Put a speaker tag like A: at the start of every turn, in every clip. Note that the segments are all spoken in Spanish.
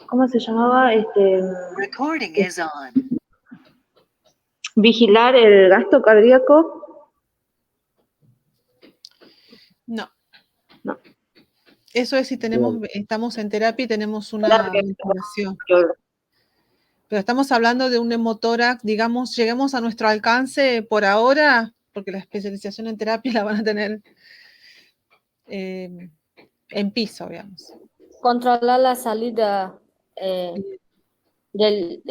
A: ¿cómo se llamaba?
B: Recording is on.
A: Vigilar el gasto cardíaco.
B: No.
A: No.
B: Eso es si estamos en terapia y tenemos una ventilación. Pero estamos hablando de un hemotórax, digamos, lleguemos a nuestro alcance por ahora, porque la especialización en terapia la van a tener en piso, digamos.
C: Controlar la salida del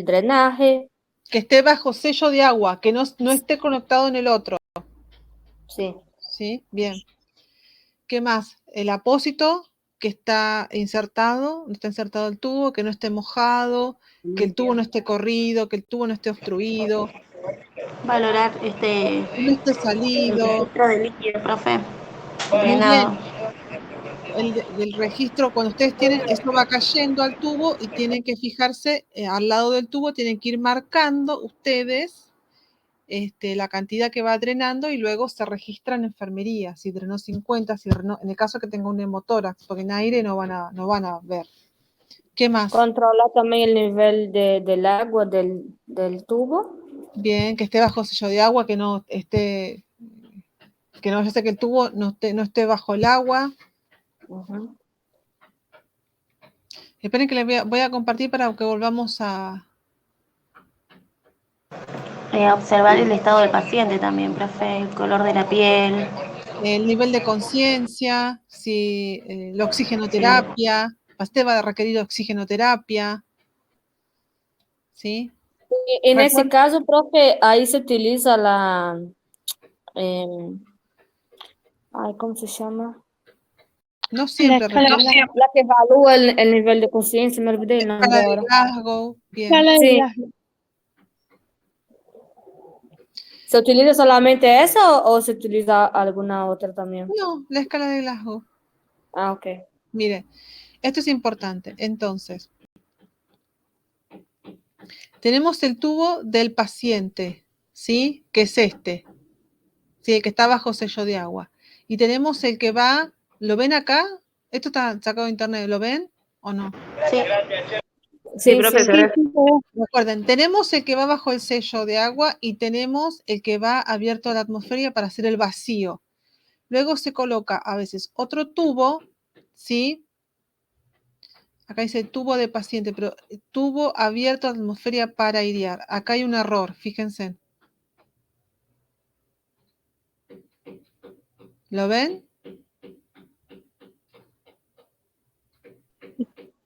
C: drenaje.
B: Que esté bajo sello de agua, que no esté conectado en el otro.
C: Sí.
B: ¿Sí? Bien. ¿Qué más? El apósito que está insertado el tubo, que no esté mojado, que el tubo no esté corrido, que el tubo no esté obstruido.
D: Valorar
B: que no esté salido.
D: el registro de líquido, profe.
B: Muy bien. El registro, cuando ustedes tienen, eso va cayendo al tubo y tienen que fijarse al lado del tubo, tienen que ir marcando ustedes la cantidad que va drenando y luego se registra en enfermería, si drenó 50, si drenó, en el caso que tenga un hemotórax, porque en aire no van a ver. ¿Qué más?
C: Controla también el nivel del agua del tubo.
B: Bien, que esté bajo sello de agua, que no esté, que no vaya a ser que el tubo no esté bajo el agua. Esperen que les voy a compartir para que volvamos a...
D: Observar el estado del paciente también, profe, el color de la piel.
B: El nivel de conciencia, si la oxigenoterapia, usted va a requerir oxigenoterapia, ¿sí?
C: En ese caso, profe, ahí se utiliza la... ¿cómo se llama?
B: No siempre.
C: La que evalúa el nivel de conciencia, me olvidé el nombre ahora.
B: Glasgow, bien.
C: Sí. ¿Se utiliza solamente eso o se utiliza alguna otra también?
B: No, la escala de Glasgow.
C: Ah, ok.
B: Mire, esto es importante. Entonces, tenemos el tubo del paciente, ¿sí? Que es este, ¿sí? El que está bajo sello de agua. Y tenemos el que va, ¿lo ven acá? Esto está sacado de internet, ¿lo ven o no?
D: Sí.
A: Sí, profe, se ve.
B: Recuerden, tenemos el que va bajo el sello de agua y tenemos el que va abierto a la atmósfera para hacer el vacío. Luego se coloca a veces otro tubo, ¿sí? Acá dice tubo de paciente, pero tubo abierto a la atmósfera para airear. Acá hay un error, fíjense. ¿Lo ven?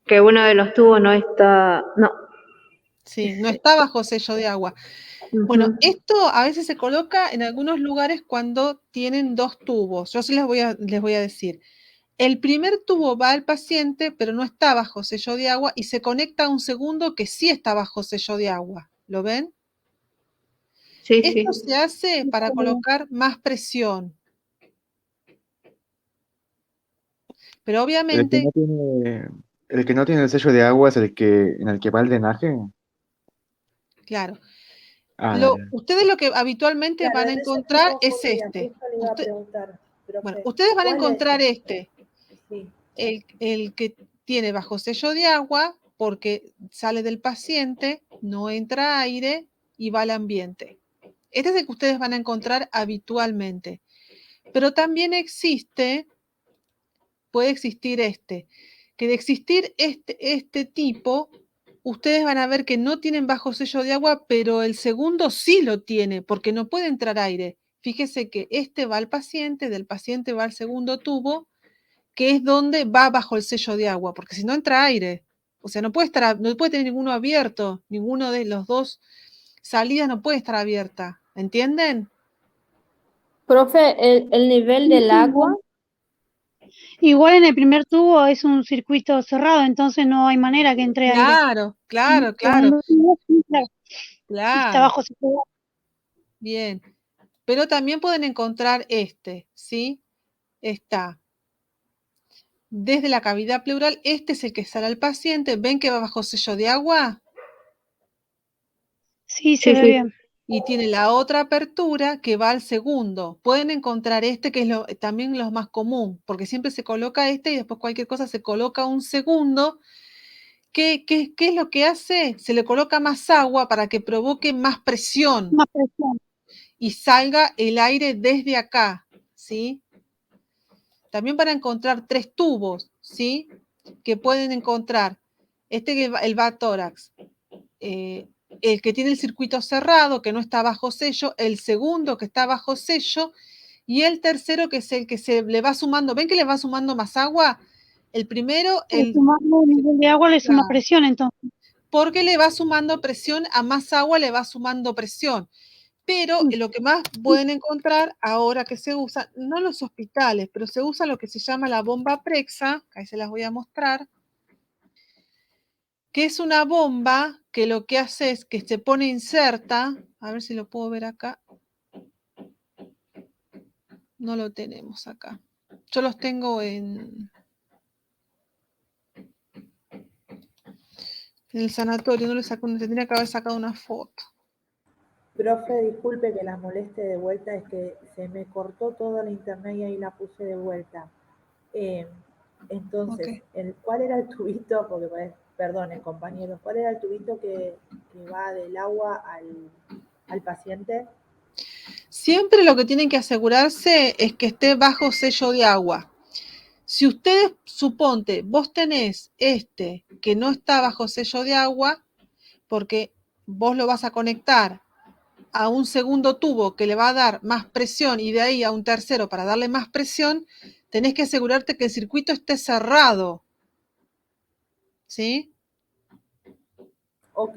A: Que uno de los tubos no está... No.
B: Sí, no está bajo sello de agua. Bueno, esto a veces se coloca en algunos lugares cuando tienen dos tubos. Yo sí les voy a decir. El primer tubo va al paciente, pero no está bajo sello de agua y se conecta a un segundo que sí está bajo sello de agua. ¿Lo ven?
A: Sí,
B: Esto se hace para colocar más presión. Pero obviamente...
E: El que no tiene el sello de agua es el que en el que va el drenaje.
B: Claro.
E: Ya.
B: Ustedes lo que habitualmente van a encontrar es este. Ustedes van a encontrar este. El que tiene bajo sello de agua porque sale del paciente, no entra aire y va al ambiente. Este es el que ustedes van a encontrar habitualmente. Pero también puede existir que de existir este tipo, ustedes van a ver que no tienen bajo sello de agua, pero el segundo sí lo tiene, porque no puede entrar aire. Fíjese que este va al paciente, del paciente va al segundo tubo, que es donde va bajo el sello de agua, porque si no entra aire. O sea, no puede tener ninguno abierto, ninguno de los dos salidas no puede estar abierta. ¿Entienden?
C: Profe, el nivel del agua.
F: Igual en el primer tubo es un circuito cerrado, entonces no hay manera que entre aire.
B: Claro.
F: Está bajo sello de agua.
B: Bien. Pero también pueden encontrar ¿sí? Está desde la cavidad pleural, este es el que sale al paciente. ¿Ven que va bajo sello de agua?
F: Sí, se ve bien.
B: y tiene la otra apertura que va al segundo. Pueden encontrar este que es también lo más común, porque siempre se coloca este y después cualquier cosa se coloca un segundo. ¿Qué es lo que hace? Se le coloca más agua para que provoque más presión
F: Más presión.
B: y salga el aire desde acá, ¿sí? También para encontrar 3 tubos, ¿sí? Que pueden encontrar el vatórax, el que tiene el circuito cerrado, que no está bajo sello, el segundo que está bajo sello, y el tercero que es el que se le va sumando. ¿Ven que le va sumando más agua? El primero,
F: Sumando el nivel de agua le suma
B: Claro.
F: presión, entonces.
B: porque le va sumando presión, a más agua le va sumando presión. Pero lo que más pueden encontrar ahora que se usa, no en los hospitales, pero se usa lo que se llama la bomba Prexa, ahí se las voy a mostrar, que es una bomba que lo que hace es que se pone inserta, a ver si lo puedo ver acá. No lo tenemos acá. Yo los tengo en el sanatorio, no le saco, tendría que haber sacado una foto.
G: Profe, disculpe que la moleste de vuelta, es que se me cortó toda la internet y ahí la puse de vuelta. Entonces,
B: Ok.
G: ¿cuál era el tubito? Porque, perdone, compañero, ¿cuál era el tubito que va del agua al paciente?
B: Siempre lo que tienen que asegurarse es que esté bajo sello de agua. Si ustedes, suponte, vos tenés este que no está bajo sello de agua, porque vos lo vas a conectar a un segundo tubo que le va a dar más presión y de ahí a un tercero para darle más presión, tenés que asegurarte que el circuito esté cerrado. ¿Sí?
G: Ok.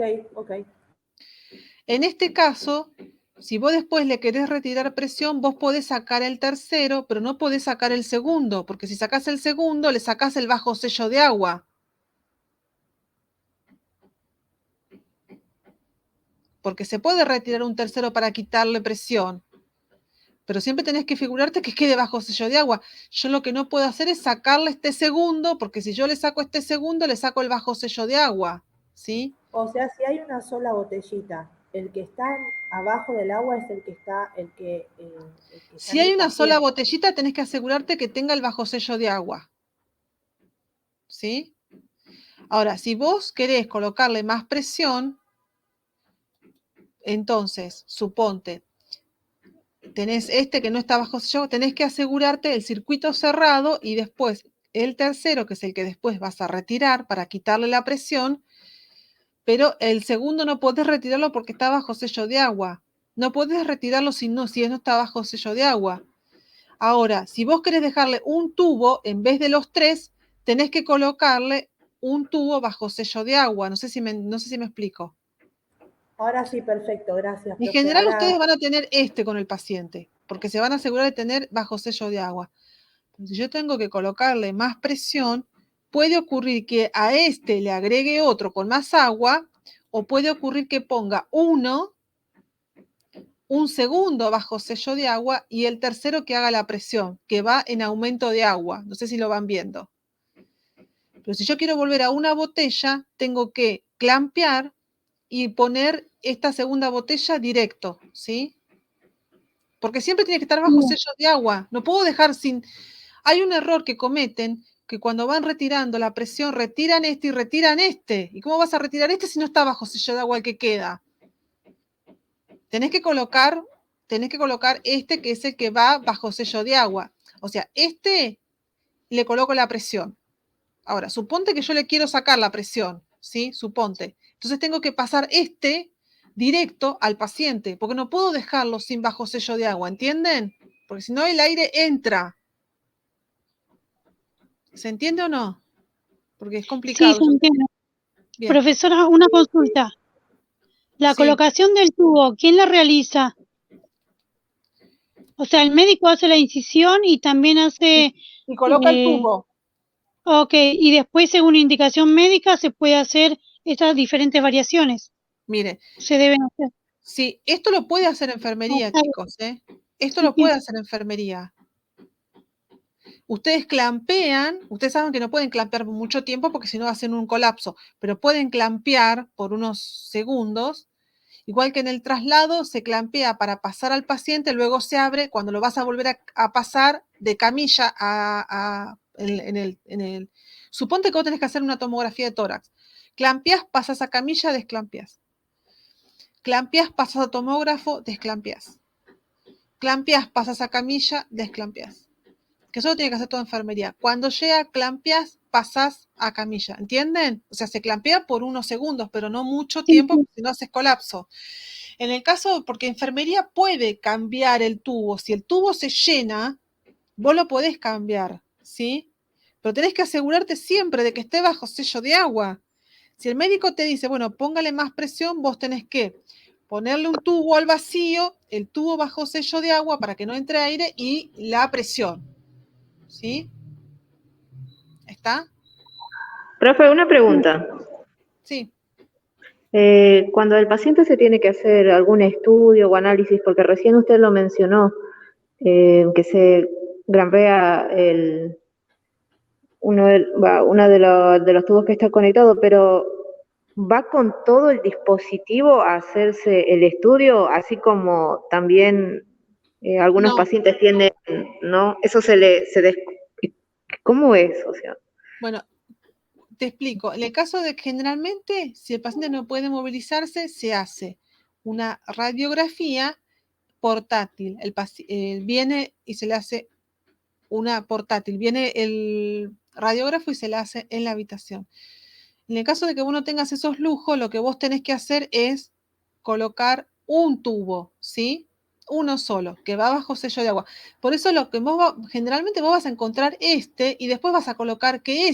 B: En este caso, si vos después le querés retirar presión, vos podés sacar el tercero, pero no podés sacar el segundo, porque si sacás el segundo, le sacás el bajo sello de agua. Porque se puede retirar un tercero para quitarle presión, pero siempre tenés que figurarte que quede bajo sello de agua. Yo lo que no puedo hacer es sacarle este segundo, porque si yo le saco este segundo, le saco el bajo sello de agua, ¿sí?
G: O sea, si hay una sola botellita, el que está abajo del agua es el que está
B: Si
G: en
B: hay
G: el
B: una sola
G: paciente.
B: botellita, tenés que asegurarte que tenga el bajo sello de agua, ¿sí? Ahora, si vos querés colocarle más presión, entonces, suponte, tenés este que no está bajo sello, tenés que asegurarte el circuito cerrado y después el tercero, que es el que después vas a retirar para quitarle la presión, pero el segundo no podés retirarlo porque está bajo sello de agua. No podés retirarlo si no está bajo sello de agua. Ahora, si vos querés dejarle un tubo en vez de los 3, tenés que colocarle un tubo bajo sello de agua. No sé si me explico.
G: Ahora sí, perfecto, gracias,
B: En
G: profe.
B: general
G: Ahora,
B: ustedes van a tener este con el paciente, porque se van a asegurar de tener bajo sello de agua. Pero si yo tengo que colocarle más presión, puede ocurrir que a este le agregue otro con más agua, o puede ocurrir que ponga un segundo bajo sello de agua y el tercero que haga la presión, que va en aumento de agua. No sé si lo van viendo. Pero si yo quiero volver a una botella, tengo que clampear y poner esta segunda botella directo, ¿sí? Porque siempre tiene que estar bajo
F: Bien.
B: sello de agua. No puedo dejar sin... Hay un error que cometen, que cuando van retirando la presión, retiran este y retiran este. ¿Y cómo vas a retirar este si no está bajo sello de agua el que queda? Tenés que colocar este que es el que va bajo sello de agua. O sea, este le coloco la presión. Ahora, suponte que yo le quiero sacar la presión, ¿sí? Suponte. Entonces tengo que pasar este directo al paciente, porque no puedo dejarlo sin bajo sello de agua, ¿entienden? Porque si no el aire entra. ¿Se entiende o no? Porque es
F: Sí,
B: complicado.
F: se entiende.
B: Bien.
F: Profesora, una consulta. La
B: Sí.
F: colocación del tubo, ¿quién la realiza? O sea, el médico hace la incisión y también hace...
B: Y coloca el tubo.
F: Ok, y después, según indicación médica, se puede hacer estas diferentes variaciones.
B: Mire,
F: Se deben hacer.
B: sí, esto lo puede hacer enfermería,
F: Está bien.
B: chicos, ¿eh? Esto
F: Sí,
B: lo puede hacer enfermería. Ustedes clampean, ustedes saben que no pueden clampear por mucho tiempo porque si no hacen un colapso, pero pueden clampear por unos segundos Igual que en el traslado, se clampea para pasar al paciente, luego se abre cuando lo vas a volver a pasar de camilla Suponte que vos tenés que hacer una tomografía de tórax. Clampeás, pasas a camilla, desclampeás. Clampeás, pasas a tomógrafo, desclampeás. Clampeás, pasas a camilla, desclampeás. Que eso lo tiene que hacer toda enfermería. Cuando llega, clampeás, pasás a camilla. ¿Entienden? O sea, se clampea por unos segundos, pero no mucho tiempo, porque si no haces colapso. En el caso, porque enfermería puede cambiar el tubo. Si el tubo se llena, vos lo podés cambiar, ¿sí? Pero tenés que asegurarte siempre de que esté bajo sello de agua. Si el médico te dice, bueno, póngale más presión, vos tenés que ponerle un tubo al vacío, el tubo bajo sello de agua para que no entre aire y la presión. ¿Sí? ¿Está?
A: Profe, una pregunta.
B: Sí.
A: Cuando el paciente se tiene que hacer algún estudio o análisis, porque recién usted lo mencionó, que se grampea uno de los tubos que está conectado, pero ¿va con todo el dispositivo a hacerse el estudio, así como también algunos
B: No.
A: pacientes tienen, ¿no? Eso ¿cómo es? O sea,
B: Bueno, te explico. En el caso de que generalmente, si el paciente no puede movilizarse, se hace una radiografía portátil. Viene y se le hace una portátil. Viene el radiógrafo y se le hace en la habitación. En el caso de que vos no tengas esos lujos, lo que vos tenés que hacer es colocar un tubo, ¿sí? Uno solo, que va bajo sello de agua. Por eso lo que generalmente vos vas a encontrar y después vas a colocar que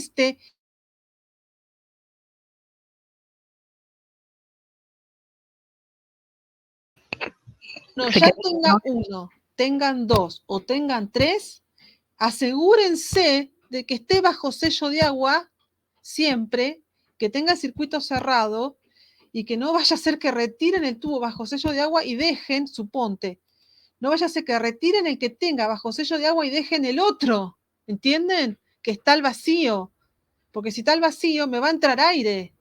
B: no, ya tenga uno, tengan dos o tengan tres, asegúrense de que esté bajo sello de agua siempre, que tenga circuito cerrado y que no vaya a ser que retiren el tubo bajo sello de agua y dejen, suponte, no vaya a ser que retiren el que tenga bajo sello de agua y dejen el otro, ¿entienden? Que está al vacío, porque si está al vacío me va a entrar aire.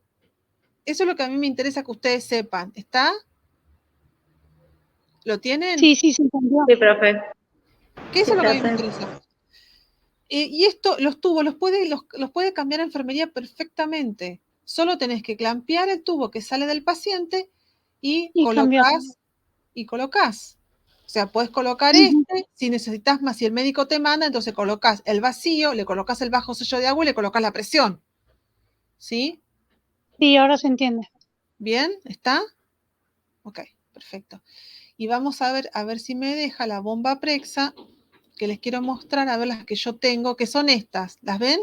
B: Eso es lo que a mí me interesa que ustedes sepan, ¿está? ¿Lo tienen?
F: Sí, sí, se entendió.
A: sí, profe.
B: ¿Qué es
A: Sí,
B: lo que a mí me
A: profe.
B: interesa? Y esto, los tubos, los puede cambiar enfermería perfectamente. Solo tenés que clampear el tubo que sale del paciente y
F: cambiar.
B: colocás. O sea, puedes colocar
F: Ujú.
B: si necesitas más, si el médico te manda, entonces colocas el vacío, le colocas el bajo sello de agua y le colocas la presión. ¿Sí?
F: Sí, ahora se entiende.
B: ¿Bien? ¿Está? Ok, perfecto. Y vamos a ver si me deja la bomba Prexa, que les quiero mostrar, a ver las que yo tengo, que son estas. ¿Las ven?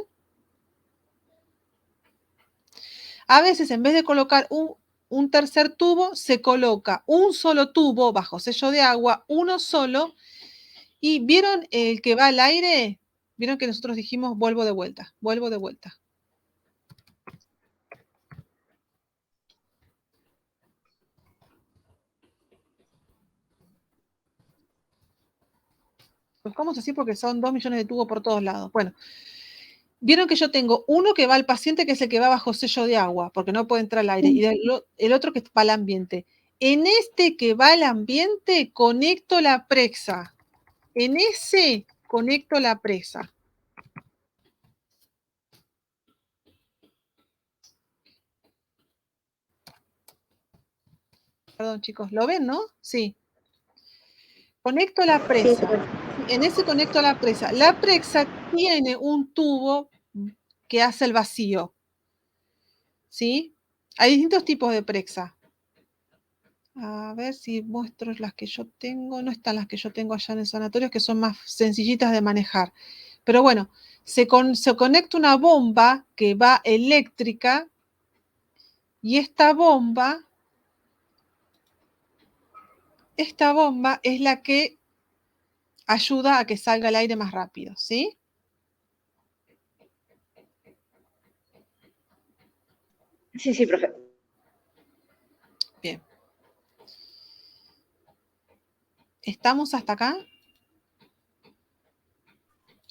B: A veces, en vez de colocar un tercer tubo, se coloca un solo tubo bajo sello de agua, uno solo. ¿Y vieron el que va al aire? Vieron que nosotros dijimos vuelvo de vuelta, vuelvo de vuelta. Buscamos así porque son 2 millones de tubos por todos lados. Bueno, vieron que yo tengo uno que va al paciente, que es el que va bajo sello de agua, porque no puede entrar al aire, y el otro que va al ambiente. En este que va al ambiente, conecto la Prexa. En ese conecto la presa. Perdón, chicos, ¿lo ven, no? Sí. Conecto la presa. En ese conecto la presa. La presa tiene un tubo que hace el vacío. ¿Sí? Hay distintos tipos de presa. A ver si muestro las que yo tengo. No están las que yo tengo allá en el sanatorio, que son más sencillitas de manejar. Pero bueno, se conecta una bomba que va eléctrica y esta bomba es la que ayuda a que salga el aire más rápido, ¿sí?
A: Sí, sí, profe.
B: Bien. ¿Estamos hasta acá?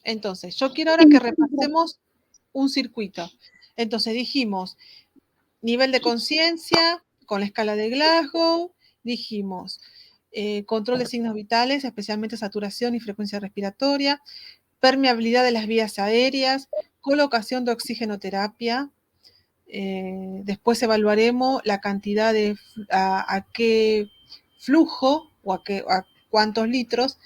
B: Entonces, yo quiero ahora que repasemos un circuito. Entonces dijimos, nivel de conciencia con la escala de Glasgow, dijimos, control de signos vitales, especialmente saturación y frecuencia respiratoria, permeabilidad de las vías aéreas, colocación de oxigenoterapia. Después evaluaremos la cantidad de a qué flujo o a cuántos litros,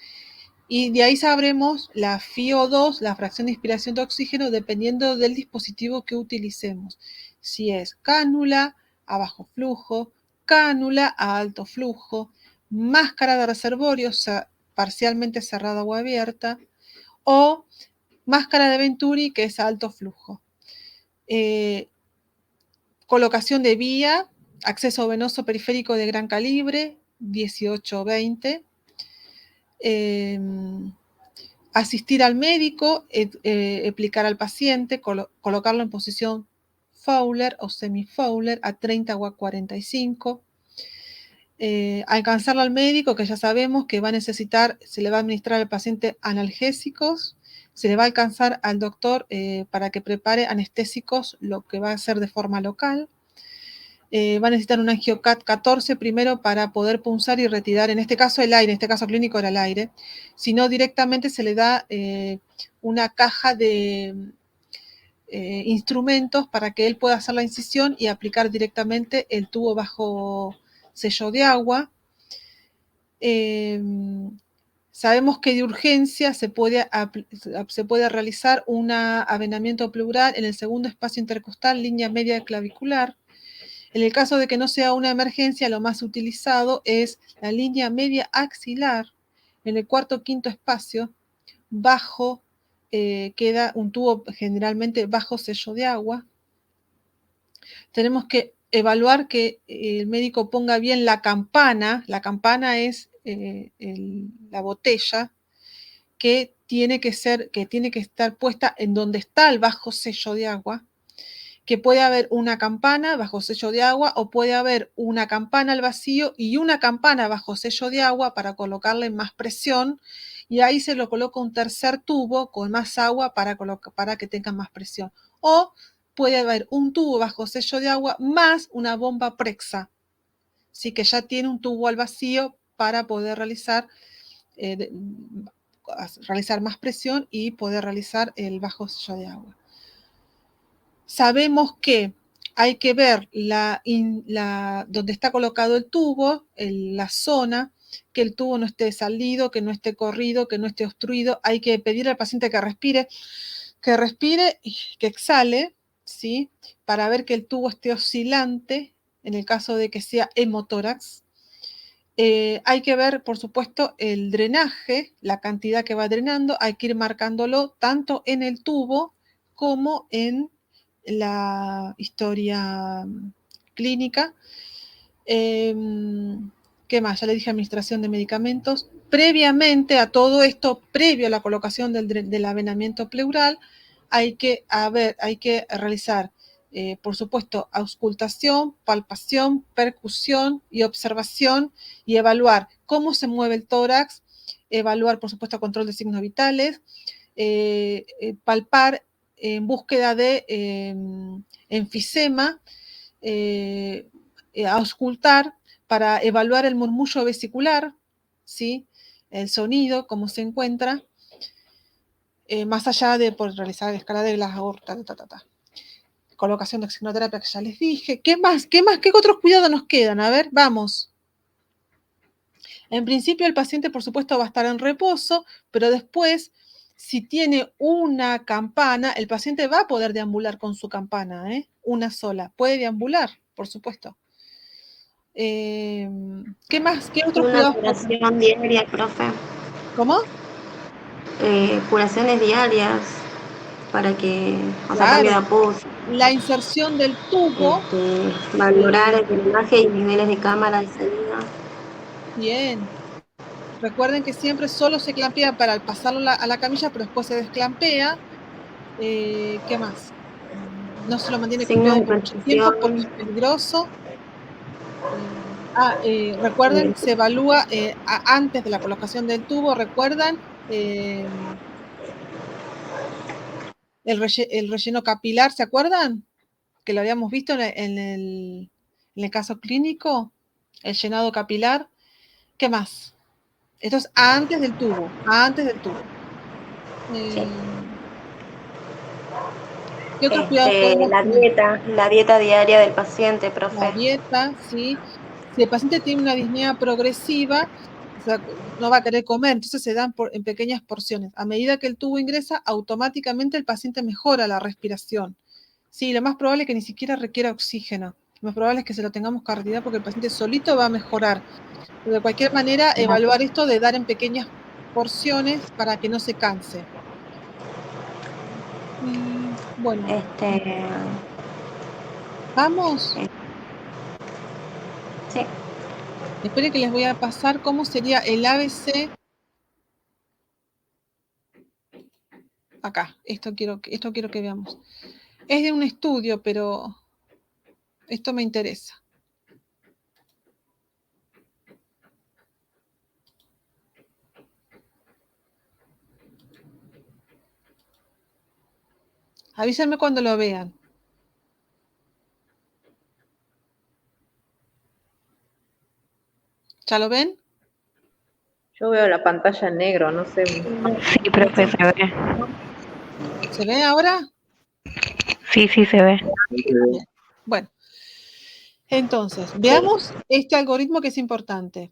B: y de ahí sabremos la FiO2, la fracción de inspiración de oxígeno, dependiendo del dispositivo que utilicemos. Si es cánula a bajo flujo, cánula a alto flujo, máscara de reservorio parcialmente cerrada o abierta, o máscara de Venturi, que es a alto flujo. Colocación de vía, acceso venoso periférico de gran calibre, 18-20. Asistir al médico, aplicar al paciente, colocarlo en posición Fowler o semi-Fowler a 30 o a 45. Alcanzarlo al médico, que ya sabemos que va a necesitar, se le va a administrar al paciente analgésicos, se le va a alcanzar al doctor para que prepare anestésicos, lo que va a hacer de forma local. Va a necesitar un angiocat 14 primero para poder punzar y retirar, en este caso el aire, en este caso clínico era el aire, si no directamente se le da una caja de instrumentos para que él pueda hacer la incisión y aplicar directamente el tubo bajo sello de agua. Sabemos que de urgencia se puede realizar un avenamiento pleural en el segundo espacio intercostal, línea media clavicular. En el caso de que no sea una emergencia, lo más utilizado es la línea media axilar. En el cuarto o quinto espacio, bajo, queda un tubo generalmente bajo sello de agua. Tenemos que evaluar que el médico ponga bien la campana. La campana es la botella que tiene que estar puesta en donde está el bajo sello de agua. Que puede haber una campana bajo sello de agua o puede haber una campana al vacío y una campana bajo sello de agua para colocarle más presión, y ahí se lo coloca un tercer tubo con más agua para que tenga más presión. O puede haber un tubo bajo sello de agua más una bomba Prexa, ¿sí? Que ya tiene un tubo al vacío para poder realizar más presión y poder realizar el bajo sello de agua. Sabemos que hay que ver donde está colocado el tubo, la zona, que el tubo no esté salido, que no esté corrido, que no esté obstruido. Hay que pedir al paciente que respire y que exhale, ¿sí? Para ver que el tubo esté oscilante, en el caso de que sea hemotórax. Hay que ver, por supuesto, el drenaje, la cantidad que va drenando. Hay que ir marcándolo tanto en el tubo como en la historia clínica. ¿Qué más? Ya le dije, administración de medicamentos. Previamente a todo esto, previo a la colocación del avenamiento pleural, hay que realizar, por supuesto, auscultación, palpación, percusión y observación, y evaluar cómo se mueve el tórax, evaluar, por supuesto, control de signos vitales, palpar en búsqueda de enfisema, auscultar para evaluar el murmullo vesicular, ¿sí? El sonido, cómo se encuentra, más allá de por realizar escala de las aortas, colocación de oxigenoterapia que ya les dije. ¿Qué más? ¿Qué otros cuidados nos quedan? A ver, vamos. En principio el paciente, por supuesto, va a estar en reposo, pero después, si tiene una campana, el paciente va a poder deambular con su campana, una sola. Puede deambular, por supuesto. ¿Qué más? ¿Qué otros
D: Una
B: cuidados?
D: curación diaria, profe.
B: ¿Cómo?
D: Curaciones diarias para que,
B: Claro.
D: cambio de apus.
B: La inserción del tubo.
D: Valorar el drenaje y niveles de cámara de salida.
B: Bien. Recuerden que siempre solo se clampea para pasarlo a la camilla, pero después se desclampea. ¿Qué más? No se lo mantiene clampeado por mucho tiempo porque es peligroso. Recuerden, se evalúa antes de la colocación del tubo, ¿recuerdan? El relleno capilar, ¿se acuerdan? Que lo habíamos visto en el caso clínico. el llenado capilar. ¿Qué más? Esto es antes del tubo, ¿Qué otros cuidados podemos tener?
D: La dieta diaria del paciente,
B: La
D: profe.
B: dieta, ¿sí? Si el paciente tiene una disnea progresiva, o sea, no va a querer comer, entonces se dan en pequeñas porciones. A medida que el tubo ingresa, automáticamente el paciente mejora la respiración. Sí, lo más probable es que ni siquiera requiera oxígeno. Lo más probable es que se lo tengamos que retirar porque el paciente solito va a mejorar. Pero de cualquier manera, evaluar esto de dar en pequeñas porciones para que no se canse. Y bueno, vamos.
D: Sí.
B: Esperen que les voy a pasar cómo sería el ABC. Acá, esto quiero que veamos. Es de un estudio, pero esto me interesa. Avísenme cuando lo vean. ¿Ya lo ven?
A: Yo veo la pantalla en negro, no sé.
D: Sí, profe, se ve.
B: ¿Se ve ahora?
D: Sí, se ve.
B: Bien. Bueno, entonces, veamos este algoritmo que es importante.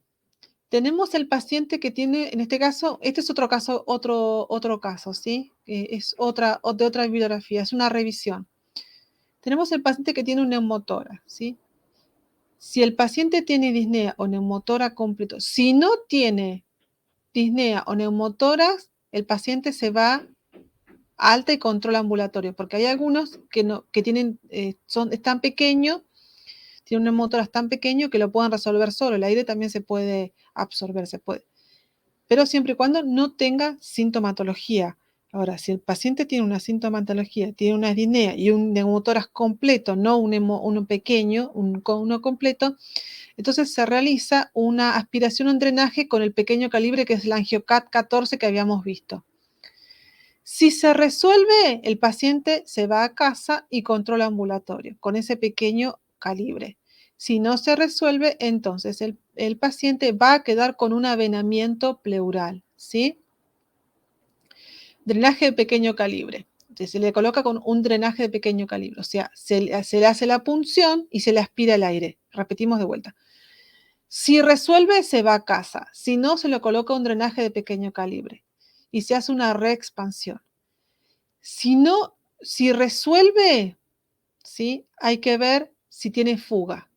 B: Tenemos el paciente que tiene, en este caso, este es otro caso, ¿sí? Es de otra bibliografía, es una revisión. Tenemos el paciente que tiene un neumotórax, ¿sí? Si el paciente tiene disnea o neumotórax completo, si no tiene disnea o neumotórax, el paciente se va a alta y control ambulatorio, porque hay algunos que tienen, es tan pequeño, tiene un neumotórax tan pequeño que lo pueden resolver solo. El aire también se puede absorber, pero siempre y cuando no tenga sintomatología. Ahora, si el paciente tiene una sintomatología, tiene una disnea y un neumotórax completo, no uno pequeño, uno completo, entonces se realiza una aspiración o un drenaje con el pequeño calibre que es la Angiocat 14 que habíamos visto. Si se resuelve, el paciente se va a casa y control ambulatorio con ese pequeño calibre. Si no se resuelve, entonces el paciente va a quedar con un avenamiento pleural, ¿sí? Drenaje de pequeño calibre. Entonces, se le coloca con un drenaje de pequeño calibre, o sea, se le hace la punción y se le aspira el aire. Repetimos de vuelta. Si resuelve, se va a casa. Si no, se le coloca un drenaje de pequeño calibre y se hace una reexpansión. Si resuelve, ¿sí? Hay que ver si tiene fuga.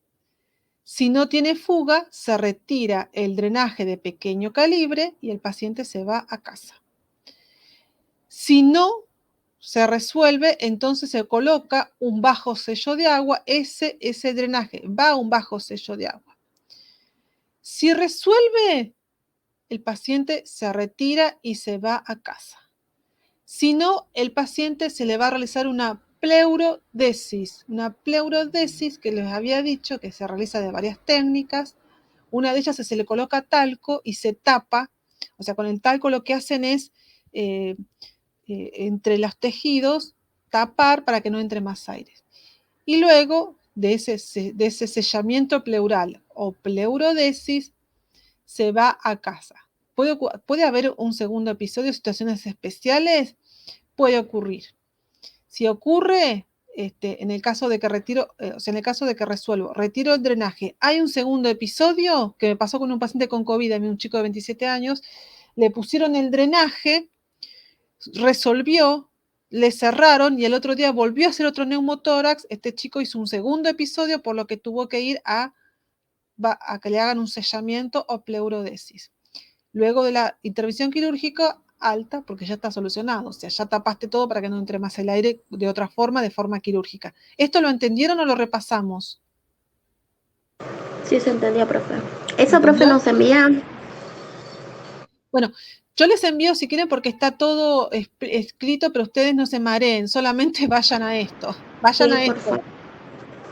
B: Si no tiene fuga, se retira el drenaje de pequeño calibre y el paciente se va a casa. Si no se resuelve, entonces se coloca un bajo sello de agua. Ese drenaje va a un bajo sello de agua. Si resuelve, el paciente se retira y se va a casa. Si no, el paciente se le va a realizar una pleurodesis que les había dicho que se realiza de varias técnicas. Una de ellas es se le coloca talco y se tapa, o sea, con el talco lo que hacen es entre los tejidos tapar para que no entre más aire. Y luego de ese sellamiento pleural o pleurodesis se va a casa. ¿Puede haber un segundo episodio, situaciones especiales? Puede ocurrir. Si ocurre, en el caso de que en el caso de que resuelvo, retiro el drenaje, hay un segundo episodio que me pasó con un paciente con COVID, a mí un chico de 27 años, le pusieron el drenaje, resolvió, le cerraron y el otro día volvió a hacer otro neumotórax. Este chico hizo un segundo episodio, por lo que tuvo que ir a que le hagan un sellamiento o pleurodesis. Luego de la intervención quirúrgica, alta, porque ya está solucionado, o sea, ya tapaste todo para que no entre más el aire de otra forma, de forma quirúrgica. ¿Esto lo entendieron o lo repasamos?
D: Sí, se entendía, profe. ¿Esa profe nos envía?
B: Bueno, yo les envío si quieren porque está todo escrito, pero ustedes no se mareen, solamente vayan a esto, vayan a esto.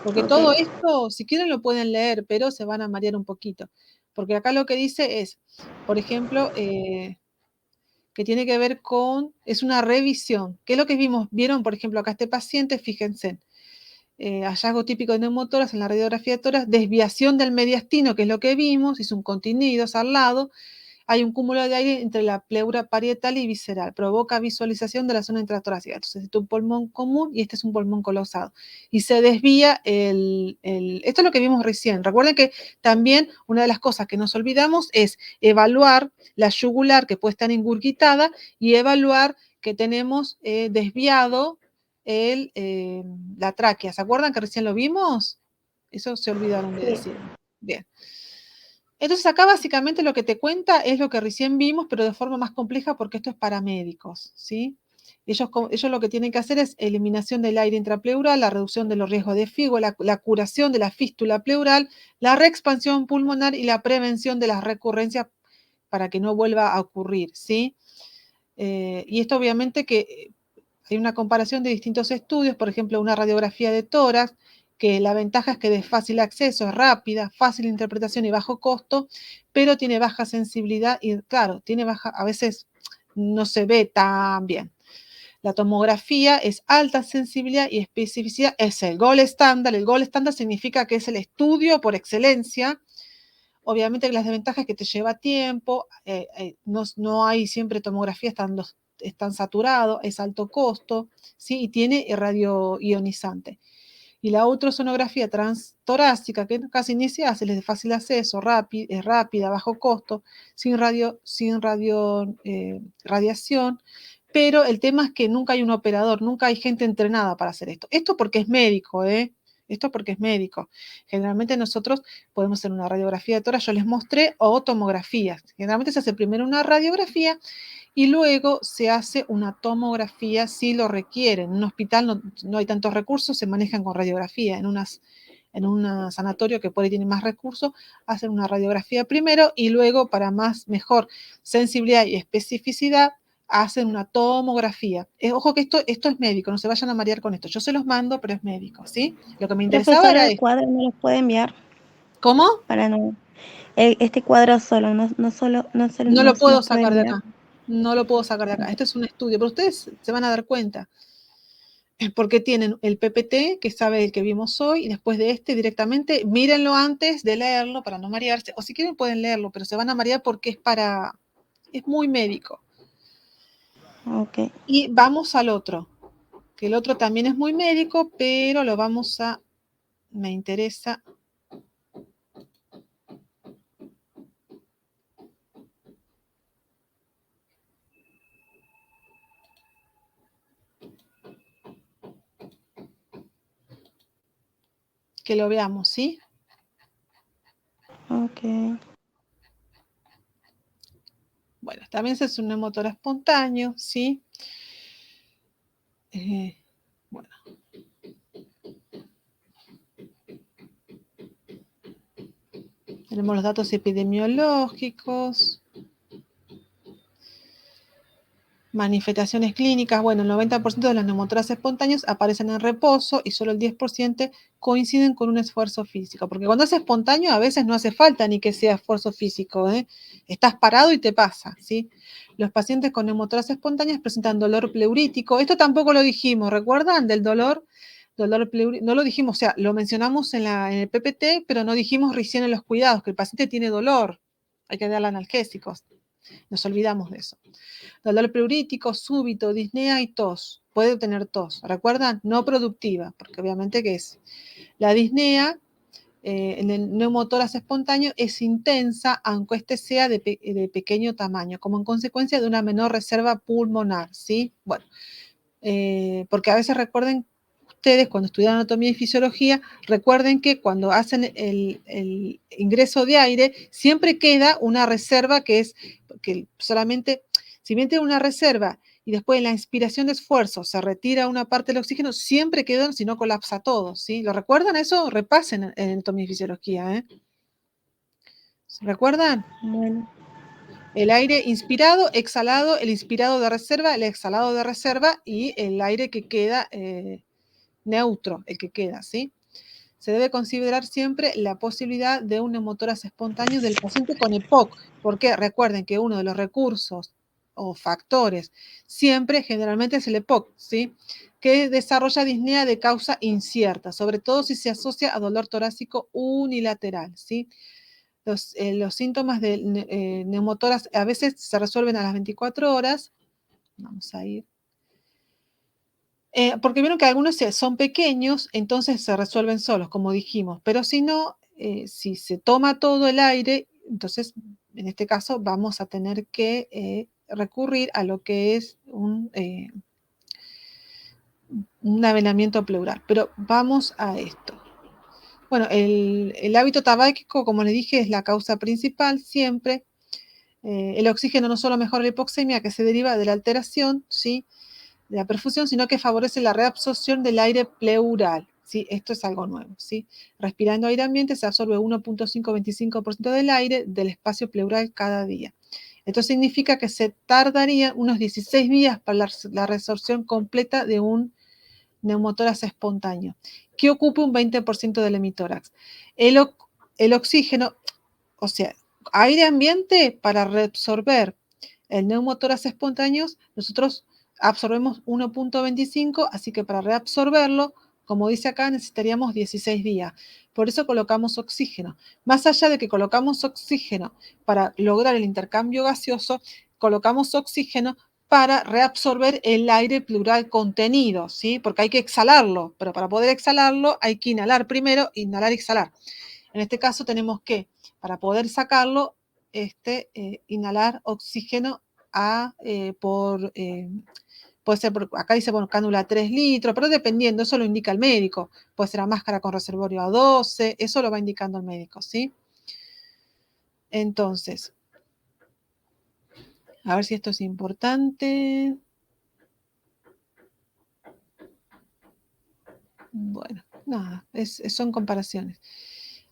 B: Porque todo esto, si quieren lo pueden leer, pero se van a marear un poquito. Porque acá lo que dice es, por ejemplo, que tiene que ver con, es una revisión. ¿Qué es lo que vieron, por ejemplo, acá este paciente? Fíjense, hallazgo típico de neumotórax en la radiografía de tórax, desviación del mediastino, que es lo que vimos, hizo un continidos al lado, hay un cúmulo de aire entre la pleura parietal y visceral, provoca visualización de la zona intratorácica. Entonces, este es un pulmón común y este es un pulmón colosado. Y se desvía esto es lo que vimos recién. Recuerden que también una de las cosas que nos olvidamos es evaluar la yugular, que puede estar ingurgitada, y evaluar que tenemos desviado la tráquea. ¿Se acuerdan que recién lo vimos? Eso se olvidaron de decir. Bien. Entonces acá básicamente lo que te cuenta es lo que recién vimos, pero de forma más compleja porque esto es para médicos, ¿sí? Ellos lo que tienen que hacer es eliminación del aire intrapleural, la reducción de los riesgos de FIGO, la curación de la fístula pleural, la reexpansión pulmonar y la prevención de las recurrencias para que no vuelva a ocurrir, ¿sí? Y esto obviamente que hay una comparación de distintos estudios, por ejemplo, una radiografía de tórax, que la ventaja es que de fácil acceso, es rápida, fácil interpretación y bajo costo, pero tiene baja sensibilidad y, claro, a veces no se ve tan bien. La tomografía es alta sensibilidad y especificidad, es el gold estándar. El gold estándar significa que es el estudio por excelencia. Obviamente que las desventajas es que te lleva tiempo, no hay siempre tomografía, están saturados, es alto costo, ¿sí? Y tiene radioionizante. Y la ultrasonografía transtorácica, que casi ni se hace, es de fácil acceso, es rápida, bajo costo, sin radiación, pero el tema es que nunca hay un operador, nunca hay gente entrenada para hacer esto. Esto porque es médico, Esto porque es médico. Generalmente nosotros podemos hacer una radiografía de tórax, yo les mostré, o tomografías. Generalmente se hace primero una radiografía y luego se hace una tomografía si lo requiere. En un hospital no hay tantos recursos, se manejan con radiografía. En un sanatorio que por ahí tiene más recursos, hacen una radiografía primero y luego para mejor sensibilidad y especificidad hacen una tomografía. Ojo que esto es médico, no se vayan a marear con esto. Yo se los mando, pero es médico, ¿sí? Lo que me interesaba era
D: Profesora, el
B: esto.
D: cuadro me lo puede enviar
B: ¿Cómo?
D: para no. Este cuadro solo, no solo, no solo,
B: No
D: no
B: lo puedo
D: nos puede
B: sacar de
D: enviar.
B: acá. No lo puedo sacar de acá. Este es un estudio, pero ustedes se van a dar cuenta. Porque tienen el PPT, que sabe el que vimos hoy, y después de este directamente, mírenlo antes de leerlo para no marearse, o si quieren pueden leerlo, pero se van a marear porque es muy médico.
D: Ok.
B: Y vamos al otro, que el otro también es muy médico, pero me interesa. Que lo veamos, ¿sí?
D: Ok.
B: Bueno, también es un neumotor espontáneo, ¿sí? Bueno. Tenemos los datos epidemiológicos. Manifestaciones clínicas, bueno, el 90% de los neumotoras espontáneos aparecen en reposo y solo el 10% coinciden con un esfuerzo físico, porque cuando es espontáneo a veces no hace falta ni que sea esfuerzo físico, Estás parado y te pasa, ¿sí? Los pacientes con neumotoras espontáneas presentan dolor pleurítico, esto tampoco lo dijimos, ¿recuerdan? Del dolor pleurítico, no lo dijimos, o sea, lo mencionamos en el PPT, pero no dijimos recién en los cuidados, que el paciente tiene dolor, hay que darle analgésicos, nos olvidamos de eso. Dolor pleurítico, súbito, disnea y tos. Puede tener tos. ¿Recuerdan? No productiva, porque obviamente que es. La disnea en el neumotórax espontáneo es intensa, aunque este sea de pequeño tamaño, como en consecuencia de una menor reserva pulmonar, ¿sí? Bueno, porque a veces recuerden ustedes cuando estudian anatomía y fisiología, recuerden que cuando hacen el ingreso de aire, siempre queda una reserva que solamente, si bien tiene una reserva y después en la inspiración de esfuerzo se retira una parte del oxígeno, siempre queda, si no colapsa todo, ¿sí? ¿Lo recuerdan eso? Repasen en anatomía y fisiología, ¿Se recuerdan?
D: Bueno.
B: El aire inspirado, exhalado, el inspirado de reserva, el exhalado de reserva y el aire que queda neutro, el que queda, ¿sí? Se debe considerar siempre la posibilidad de un neumotórax espontáneo del paciente con EPOC, porque recuerden que uno de los recursos o factores. Siempre, generalmente es el EPOC, ¿sí? Que desarrolla disnea de causa incierta, sobre todo si se asocia a dolor torácico unilateral, ¿sí? Los síntomas de neumotórax a veces se resuelven a las 24 horas. Vamos a ir. Porque vieron que algunos son pequeños, entonces se resuelven solos, como dijimos. Pero si no, si se toma todo el aire, entonces en este caso vamos a tener que recurrir a lo que es un avenamiento pleural. Pero vamos a esto. Bueno, el hábito tabáquico, como les dije, es la causa principal siempre. El oxígeno no solo mejora la hipoxemia que se deriva de la alteración, ¿sí?, de la perfusión, sino que favorece la reabsorción del aire pleural, ¿sí? Esto es algo nuevo, ¿sí? Respirando aire ambiente se absorbe 1.525% del aire del espacio pleural cada día. Esto significa que se tardaría unos 16 días para la resorción completa de un neumotórax espontáneo, que ocupe un 20% del hemitórax. El oxígeno, o sea, aire ambiente para reabsorber el neumotórax espontáneo, nosotros absorbemos 1.25, así que para reabsorberlo, como dice acá, necesitaríamos 16 días. Por eso colocamos oxígeno. Más allá de que colocamos oxígeno para lograr el intercambio gaseoso, colocamos oxígeno para reabsorber el aire pleural contenido, ¿sí? Porque hay que exhalarlo, pero para poder exhalarlo hay que inhalar primero, inhalar y exhalar. En este caso tenemos que, para poder sacarlo, inhalar oxígeno puede ser, acá dice, bueno, cánula 3 litros, pero dependiendo, eso lo indica el médico. Puede ser a máscara con reservorio a 12, eso lo va indicando el médico, ¿sí? Entonces, a ver si esto es importante. Bueno, nada, son comparaciones.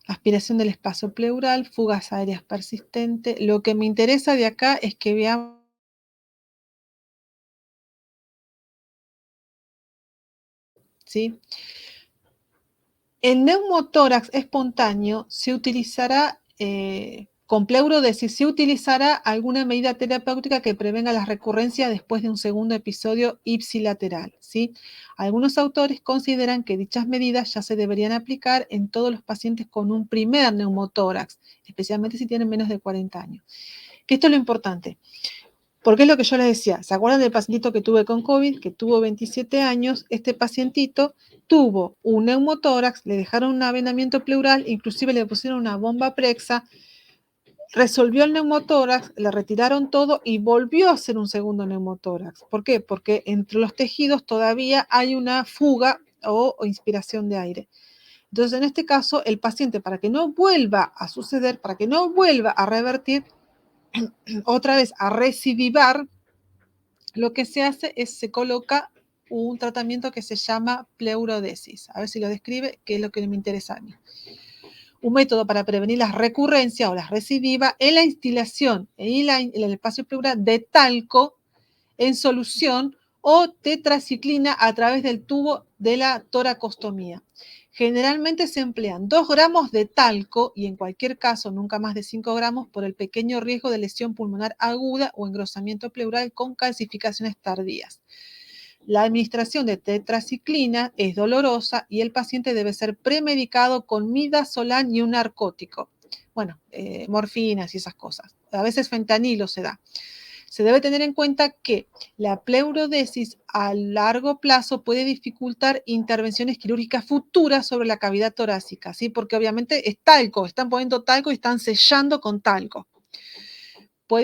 B: Aspiración del espacio pleural, fugas aéreas persistentes. Lo que me interesa de acá es que veamos ¿sí? El neumotórax espontáneo se utilizará con pleurodesis, se utilizará alguna medida terapéutica que prevenga las recurrencias después de un segundo episodio ipsilateral, ¿sí? Algunos autores consideran que dichas medidas ya se deberían aplicar en todos los pacientes con un primer neumotórax, especialmente si tienen menos de 40 años. Que esto es lo importante. Porque es lo que yo les decía, ¿se acuerdan del pacientito que tuve con COVID, que tuvo 27 años? Este pacientito tuvo un neumotórax, le dejaron un avenamiento pleural, inclusive le pusieron una bomba Prexa, resolvió el neumotórax, le retiraron todo y volvió a hacer un segundo neumotórax. ¿Por qué? Porque entre los tejidos todavía hay una fuga o inspiración de aire. Entonces, en este caso, el paciente, para que no vuelva a suceder, para que no vuelva a revertir, otra vez a recidivar, lo que se hace es se coloca un tratamiento que se llama pleurodesis. A ver si lo describe, que es lo que me interesa a mí. Un método para prevenir las recurrencias o las recidivas es la instilación en el espacio pleural de talco en solución o tetraciclina a través del tubo de la toracostomía. Generalmente se emplean 2 gramos de talco y en cualquier caso nunca más de 5 gramos por el pequeño riesgo de lesión pulmonar aguda o engrosamiento pleural con calcificaciones tardías. La administración de tetraciclina es dolorosa y el paciente debe ser premedicado con midazolam y un narcótico. Bueno, morfinas y esas cosas. A veces fentanilo se da. Se debe tener en cuenta que la pleurodesis a largo plazo puede dificultar intervenciones quirúrgicas futuras sobre la cavidad torácica, ¿sí? Porque obviamente es talco, están poniendo talco y están sellando con talco.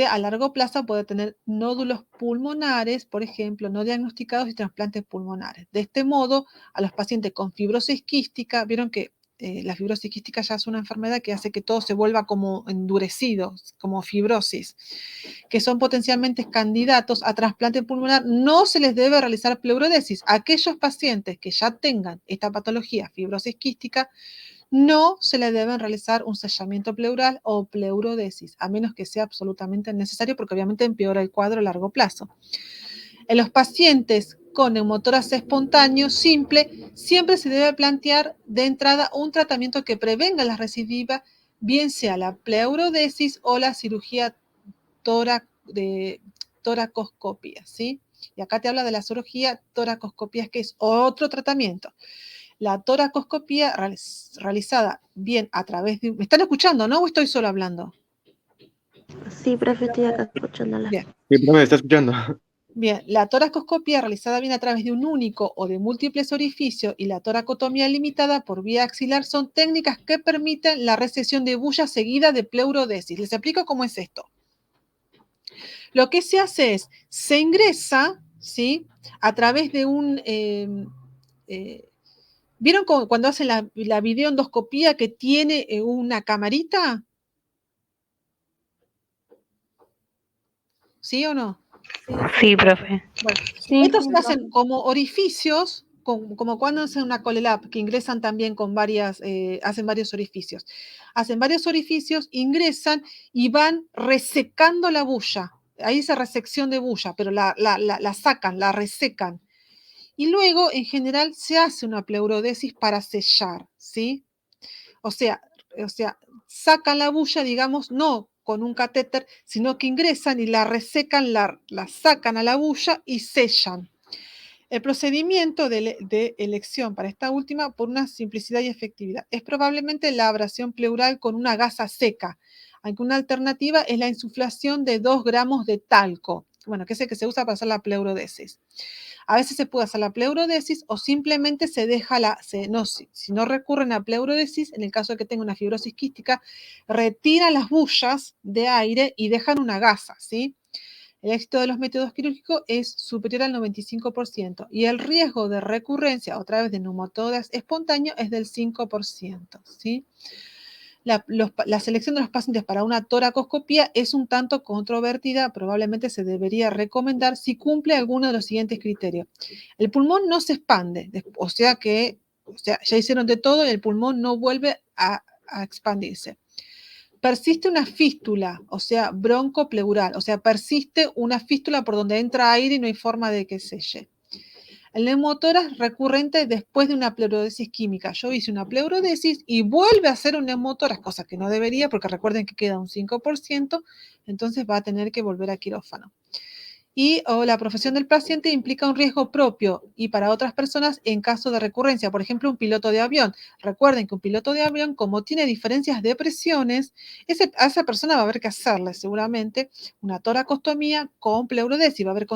B: A largo plazo puede tener nódulos pulmonares, por ejemplo, no diagnosticados y trasplantes pulmonares. De este modo, a los pacientes con fibrosis quística, vieron que la fibrosis quística ya es una enfermedad que hace que todo se vuelva como endurecido, como fibrosis, que son potencialmente candidatos a trasplante pulmonar, no se les debe realizar pleurodesis. Aquellos pacientes que ya tengan esta patología, fibrosis quística, no se le deben realizar un sellamiento pleural o pleurodesis, a menos que sea absolutamente necesario, porque obviamente empeora el cuadro a largo plazo. En los pacientes con neumotórax espontáneo simple, siempre se debe plantear de entrada un tratamiento que prevenga las recidivas, bien sea la pleurodesis o la cirugía toracoscopía, ¿sí? Y acá te habla de la cirugía toracoscopía, que es otro tratamiento. La toracoscopía realizada bien a través de... ¿Me están escuchando, no? ¿O estoy solo hablando?
D: Sí, profe, estoy acá escuchándola.
B: Bien.
E: Sí, profe, ¿me está escuchando?
B: Bien, la toracoscopia realizada bien a través de un único o de múltiples orificios y la toracotomía limitada por vía axilar son técnicas que permiten la resección de bulla seguida de pleurodesis. Les explico cómo es esto. Lo que se hace es, se ingresa, ¿sí? A través de un... ¿vieron cuando hacen la videoendoscopía que tiene una camarita? ¿Sí o no?
A: Sí, profe.
B: Bueno,
C: Sí.
B: estos se hacen como orificios, como cuando hacen una colelab, que ingresan también con varias, hacen varios orificios. Hacen varios orificios, ingresan y van resecando la bulla. Ahí dice resección de bulla, pero la sacan, la resecan. Y luego, en general, se hace una pleurodesis para sellar, ¿sí? O sea, sacan la bulla, digamos, no con un catéter, sino que ingresan y la resecan, la sacan a la bulla y sellan. El procedimiento de elección para esta última, por una simplicidad y efectividad, es probablemente la abrasión pleural con una gasa seca, aunque una alternativa es la insuflación de 2 gramos de talco, bueno, que es el que se usa para hacer la pleurodesis. A veces se puede hacer la pleurodesis o simplemente se deja si no recurren a pleurodesis, en el caso de que tenga una fibrosis quística, retiran las bullas de aire y dejan una gasa, ¿sí? El éxito de los métodos quirúrgicos es superior al 95% y el riesgo de recurrencia a través de neumotórax espontáneo es del 5%, ¿sí? La selección de los pacientes para una toracoscopía es un tanto controvertida, probablemente se debería recomendar si cumple alguno de los siguientes criterios. El pulmón no se expande, o sea, ya hicieron de todo y el pulmón no vuelve a expandirse. Persiste una fístula, o sea, broncopleural, o sea, persiste una fístula por donde entra aire y no hay forma de que selle. El neumotórax recurrente después de una pleurodesis química. Yo hice una pleurodesis y vuelve a hacer un neumotórax, cosa que no debería, porque recuerden que queda un 5%, entonces va a tener que volver a quirófano. O la profesión del paciente implica un riesgo propio y para otras personas en caso de recurrencia. Por ejemplo, un piloto de avión. Recuerden que un piloto de avión, como tiene diferencias de presiones, a esa persona va a haber que hacerle seguramente una toracostomía con pleurodesis, va a haber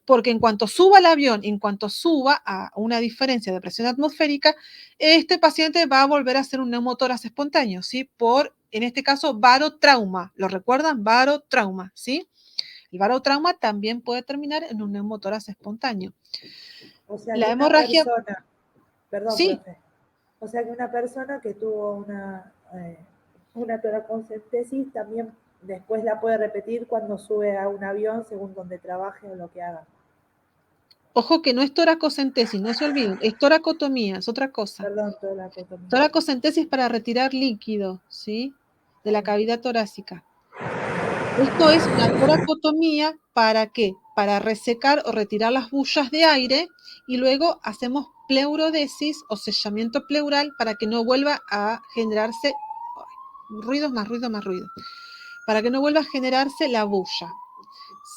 B: porque en cuanto suba al avión, en cuanto suba a una diferencia de presión atmosférica, este paciente va a volver a hacer un neumotórax espontáneo, ¿sí? En este caso, barotrauma. ¿Lo recuerdan? Barotrauma, ¿sí? El barotrauma también puede terminar en un neumotórax espontáneo.
G: O sea,
B: La
G: que una
B: hemorragia,
G: persona, perdón,
B: sí,
G: profe. O sea, que una persona que tuvo una toracentesis también después la puede repetir cuando sube a un avión según donde trabaje o lo que haga.
B: ojo que no es toracocentesis, no se olviden, es toracotomía, es otra cosa.
G: Perdón, toracotomía.
B: Toracocentesis para retirar líquido, ¿sí? De la cavidad torácica. Esto es una toracotomía, ¿para qué? Para resecar o retirar las bullas de aire y luego hacemos pleurodesis o sellamiento pleural para que no vuelva a generarse ruidos más ruido más ruido, para que no vuelva a generarse la bulla,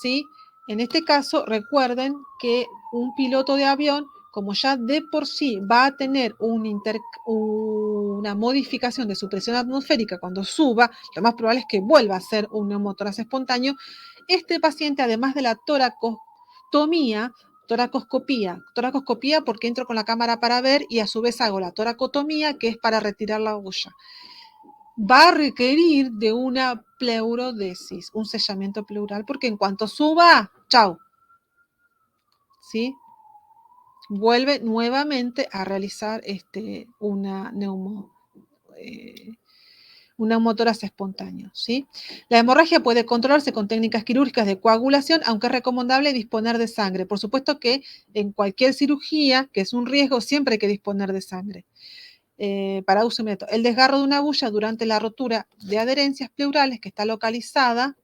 B: ¿sí? En este caso, recuerden que un piloto de avión, como ya de por sí va a tener una modificación de su presión atmosférica cuando suba, lo más probable es que vuelva a ser un neumotórax espontáneo. Este paciente, además de la toracoscopía porque entro con la cámara para ver y a su vez hago la toracotomía, que es para retirar la bulla, va a requerir de una pleurodesis, un sellamiento pleural, porque en cuanto suba, chau, ¿sí? Vuelve nuevamente a realizar un neumotórax espontáneo, ¿sí? La hemorragia puede controlarse con técnicas quirúrgicas de coagulación, aunque es recomendable disponer de sangre. Por supuesto que en cualquier cirugía, que es un riesgo, siempre hay que disponer de sangre. Para uso inmediato. El desgarro de una bulla durante la rotura de adherencias pleurales que está localizada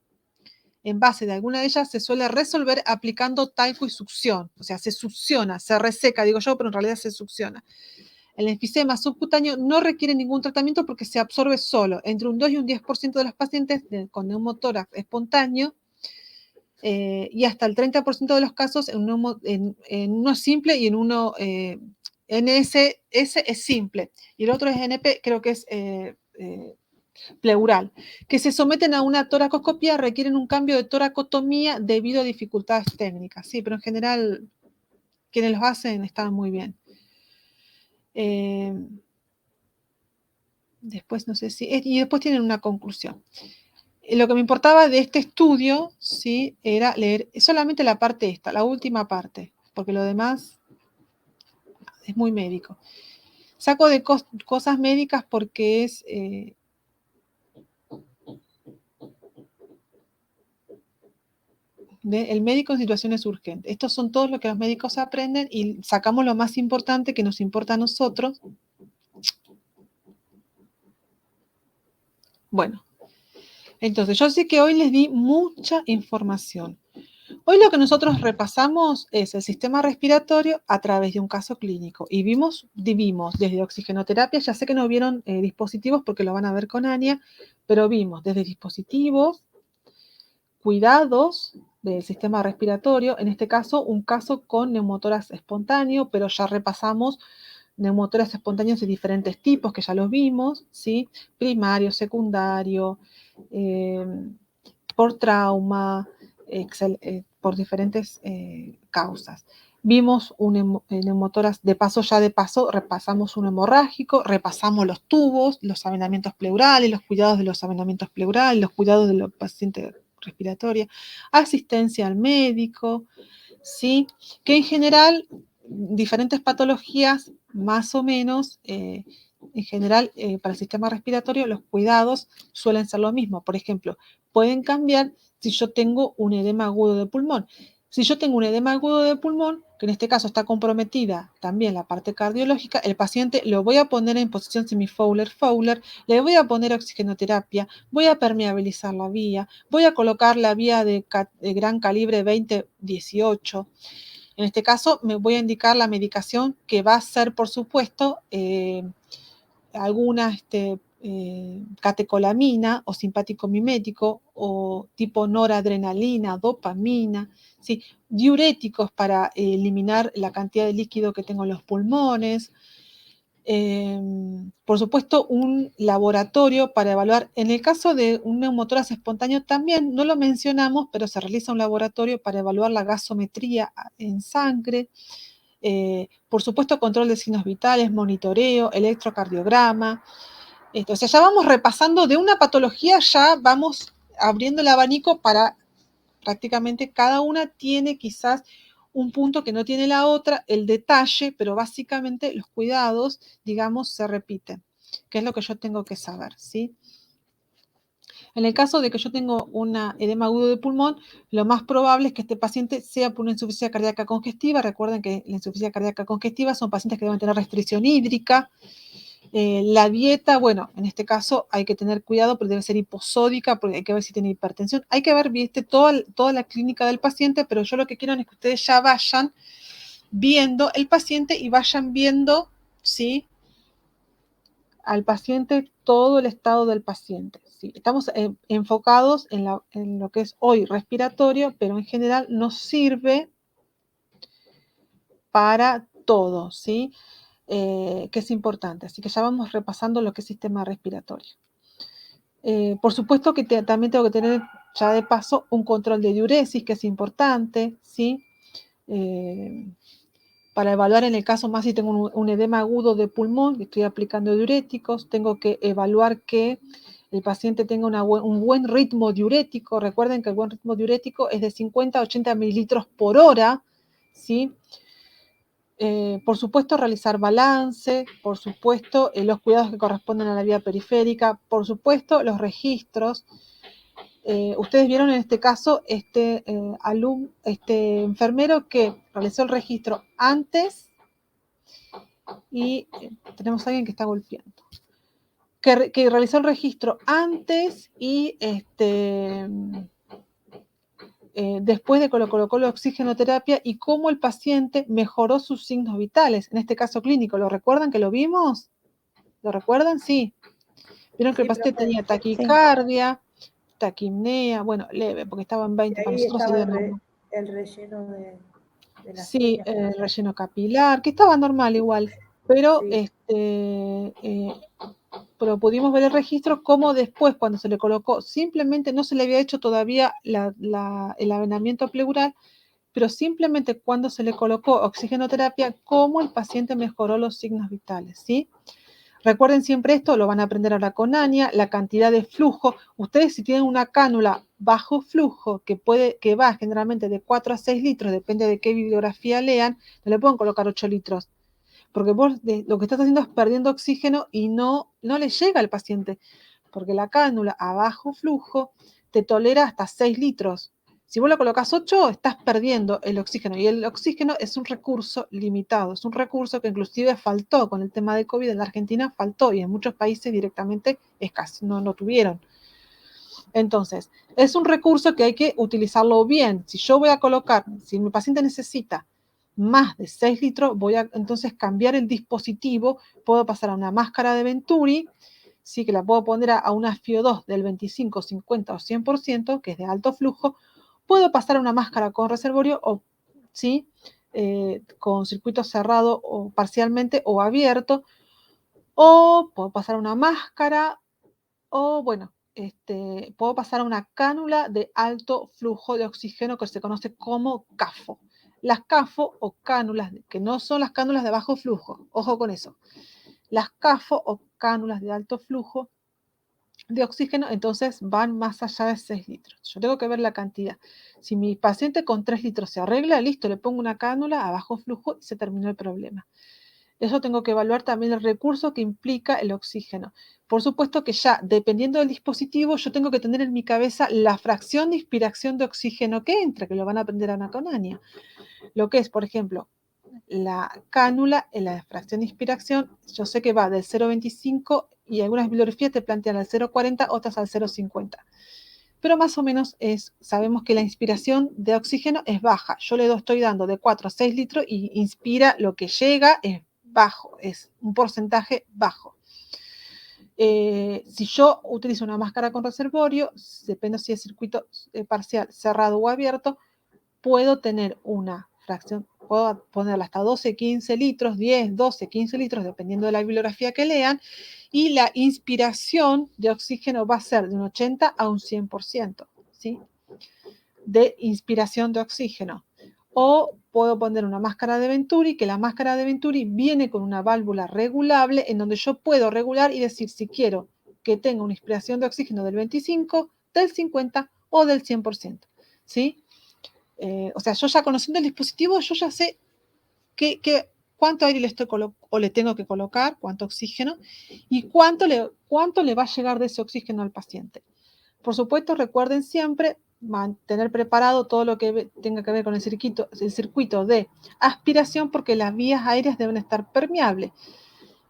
B: en base de alguna de ellas se suele resolver aplicando talco y succión. O sea, se succiona, se reseca, digo yo, pero en realidad se succiona. El enfisema subcutáneo no requiere ningún tratamiento porque se absorbe solo. Entre un 2 y un 10% de los pacientes con neumotórax espontáneo y hasta el 30% de los casos en uno simple y en uno NS es simple, y el otro es NP, creo que es pleural, que se someten a una toracoscopía, requieren un cambio de toracotomía debido a dificultades técnicas, sí, pero en general quienes los hacen están muy bien. Después no sé si, y después tienen una conclusión. Lo que me importaba de este estudio, ¿sí? Era leer solamente la parte esta, la última parte, porque lo demás es muy médico. Saco de cosas médicas porque es el médico en situaciones urgentes. Estos son todos lo que los médicos aprenden y sacamos lo más importante que nos importa a nosotros. Bueno, entonces yo sé que hoy les di mucha información. Hoy lo que nosotros repasamos es el sistema respiratorio a través de un caso clínico y vimos desde oxigenoterapia, ya sé que no vieron dispositivos porque lo van a ver con Ania, pero vimos desde dispositivos, cuidados del sistema respiratorio, en este caso un caso con neumotórax espontáneo, pero ya repasamos neumotórax espontáneos de diferentes tipos que ya los vimos, ¿sí? Primario, secundario, por trauma, por diferentes causas. Vimos un neumotórax, de paso, repasamos un hemorrágico, repasamos los tubos, los avenamientos pleurales, los cuidados de los avenamientos pleurales, los cuidados de los pacientes respiratorios, asistencia al médico, ¿sí? Que en general, diferentes patologías, más o menos, en general, para el sistema respiratorio, los cuidados suelen ser lo mismo. Por ejemplo, pueden cambiar si yo tengo un edema agudo de pulmón. Si yo tengo un edema agudo de pulmón, que en este caso está comprometida también la parte cardiológica, el paciente lo voy a poner en posición semi-Fowler, le voy a poner oxigenoterapia, voy a permeabilizar la vía, voy a colocar la vía de gran calibre 20-18. En este caso me voy a indicar la medicación que va a ser, por supuesto, alguna catecolamina o simpático mimético o tipo noradrenalina, dopamina, ¿sí? Diuréticos para eliminar la cantidad de líquido que tengo en los pulmones. Por supuesto, un laboratorio para evaluar, en el caso de un neumotórax espontáneo también, no lo mencionamos, pero se realiza un laboratorio para evaluar la gasometría en sangre. Por supuesto, control de signos vitales, monitoreo, electrocardiograma. O sea, ya vamos repasando de una patología, ya vamos abriendo el abanico para prácticamente cada una tiene quizás un punto que no tiene la otra, el detalle, pero básicamente los cuidados, digamos, se repiten, que es lo que yo tengo que saber, ¿sí? En el caso de que yo tengo un edema agudo de pulmón, lo más probable es que este paciente sea por una insuficiencia cardíaca congestiva. Recuerden que la insuficiencia cardíaca congestiva son pacientes que deben tener restricción hídrica. La dieta, bueno, en este caso hay que tener cuidado, pero debe ser hiposódica, porque hay que ver si tiene hipertensión. Hay que ver, viste, toda la clínica del paciente, pero yo lo que quiero es que ustedes ya vayan viendo el paciente y vayan viendo, ¿sí? Al paciente, todo el estado del paciente, ¿sí? Estamos enfocados en lo que es hoy respiratorio, pero en general nos sirve para todo, ¿sí? Que es importante. Así que ya vamos repasando lo que es sistema respiratorio. Por supuesto que también tengo que tener ya de paso un control de diuresis, que es importante, ¿sí? Para evaluar en el caso más si tengo un edema agudo de pulmón, estoy aplicando diuréticos, tengo que evaluar que el paciente tenga un buen ritmo diurético. Recuerden que el buen ritmo diurético es de 50 a 80 mililitros por hora, ¿sí? Por supuesto, realizar balance, por supuesto, los cuidados que corresponden a la vía periférica, por supuesto, los registros. Ustedes vieron en este caso este enfermero que realizó el registro antes y tenemos a alguien que está golpeando. Que realizó el registro antes y después de que lo colocó la oxigenoterapia y cómo el paciente mejoró sus signos vitales, en este caso clínico. ¿Lo recuerdan que lo vimos? ¿Lo recuerdan? Sí. Vieron que el paciente tenía taquicardia, taquimnea, bueno, leve, porque estaba en
G: Y
B: 20, para
G: ahí
B: nosotros
G: estaba
B: sería normal.
G: el relleno de las
B: Sí,
G: uñas.
B: el relleno capilar, que estaba normal igual, pero
G: Sí.
B: pero pudimos ver el registro como después, cuando se le colocó, simplemente no se le había hecho todavía el avenamiento pleural, pero simplemente cuando se le colocó oxigenoterapia, cómo el paciente mejoró los signos vitales, ¿sí? Recuerden siempre esto, lo van a aprender ahora con Ania, la cantidad de flujo. Ustedes si tienen una cánula bajo flujo que va generalmente de 4 a 6 litros, depende de qué bibliografía lean, no le pueden colocar 8 litros, porque vos lo que estás haciendo es perdiendo oxígeno y no le llega al paciente, porque la cánula a bajo flujo te tolera hasta 6 litros. Si vos le colocas 8, estás perdiendo el oxígeno, y el oxígeno es un recurso limitado, es un recurso que inclusive faltó con el tema de COVID en la Argentina, faltó, y en muchos países directamente no lo tuvieron. Entonces, es un recurso que hay que utilizarlo bien. Si yo voy a colocar, si mi paciente necesita más de 6 litros, voy a entonces cambiar el dispositivo, puedo pasar a una máscara de Venturi, sí, que la puedo poner a una FiO2 del 25, 50 o 100%, que es de alto flujo, puedo pasar a una máscara con reservorio o, ¿sí? Con circuito cerrado o parcialmente o abierto, o puedo pasar a una máscara, o bueno, puedo pasar a una cánula de alto flujo de oxígeno que se conoce como CAFO. Las CAFO o cánulas, que no son las cánulas de bajo flujo, ojo con eso. Las CAFO o cánulas de alto flujo de oxígeno, entonces van más allá de 6 litros. Yo tengo que ver la cantidad. Si mi paciente con 3 litros se arregla, listo, le pongo una cánula a bajo flujo y se terminó el problema. Eso tengo que evaluar también el recurso que implica el oxígeno. Por supuesto que ya, dependiendo del dispositivo, yo tengo que tener en mi cabeza la fracción de inspiración de oxígeno que entra, que lo van a aprender a con Ania. Lo que es, por ejemplo, la cánula en la fracción de inspiración, yo sé que va del 0,25 y algunas bibliografías te plantean al 0,40, otras al 0,50. Pero más o menos sabemos que la inspiración de oxígeno es baja. Yo le estoy dando de 4 a 6 litros y inspira lo que llega, es bajo, es un porcentaje bajo. Si yo utilizo una máscara con reservorio, depende si es circuito parcial, cerrado o abierto, puedo tener una fracción, puedo ponerla hasta 12, 15 litros, 10, 12, 15 litros, dependiendo de la bibliografía que lean, y la inspiración de oxígeno va a ser de un 80 a un 100%, ¿sí? De inspiración de oxígeno. O puedo poner una máscara de Venturi, que la máscara de Venturi viene con una válvula regulable en donde yo puedo regular y decir si quiero que tenga una inspiración de oxígeno del 25, del 50 o del 100%, ¿sí? O sea, yo ya conociendo el dispositivo, yo ya sé cuánto aire le tengo que colocar, cuánto oxígeno, y cuánto le va a llegar de ese oxígeno al paciente. Por supuesto, recuerden siempre mantener preparado todo lo que tenga que ver con el circuito de aspiración, porque las vías aéreas deben estar permeables.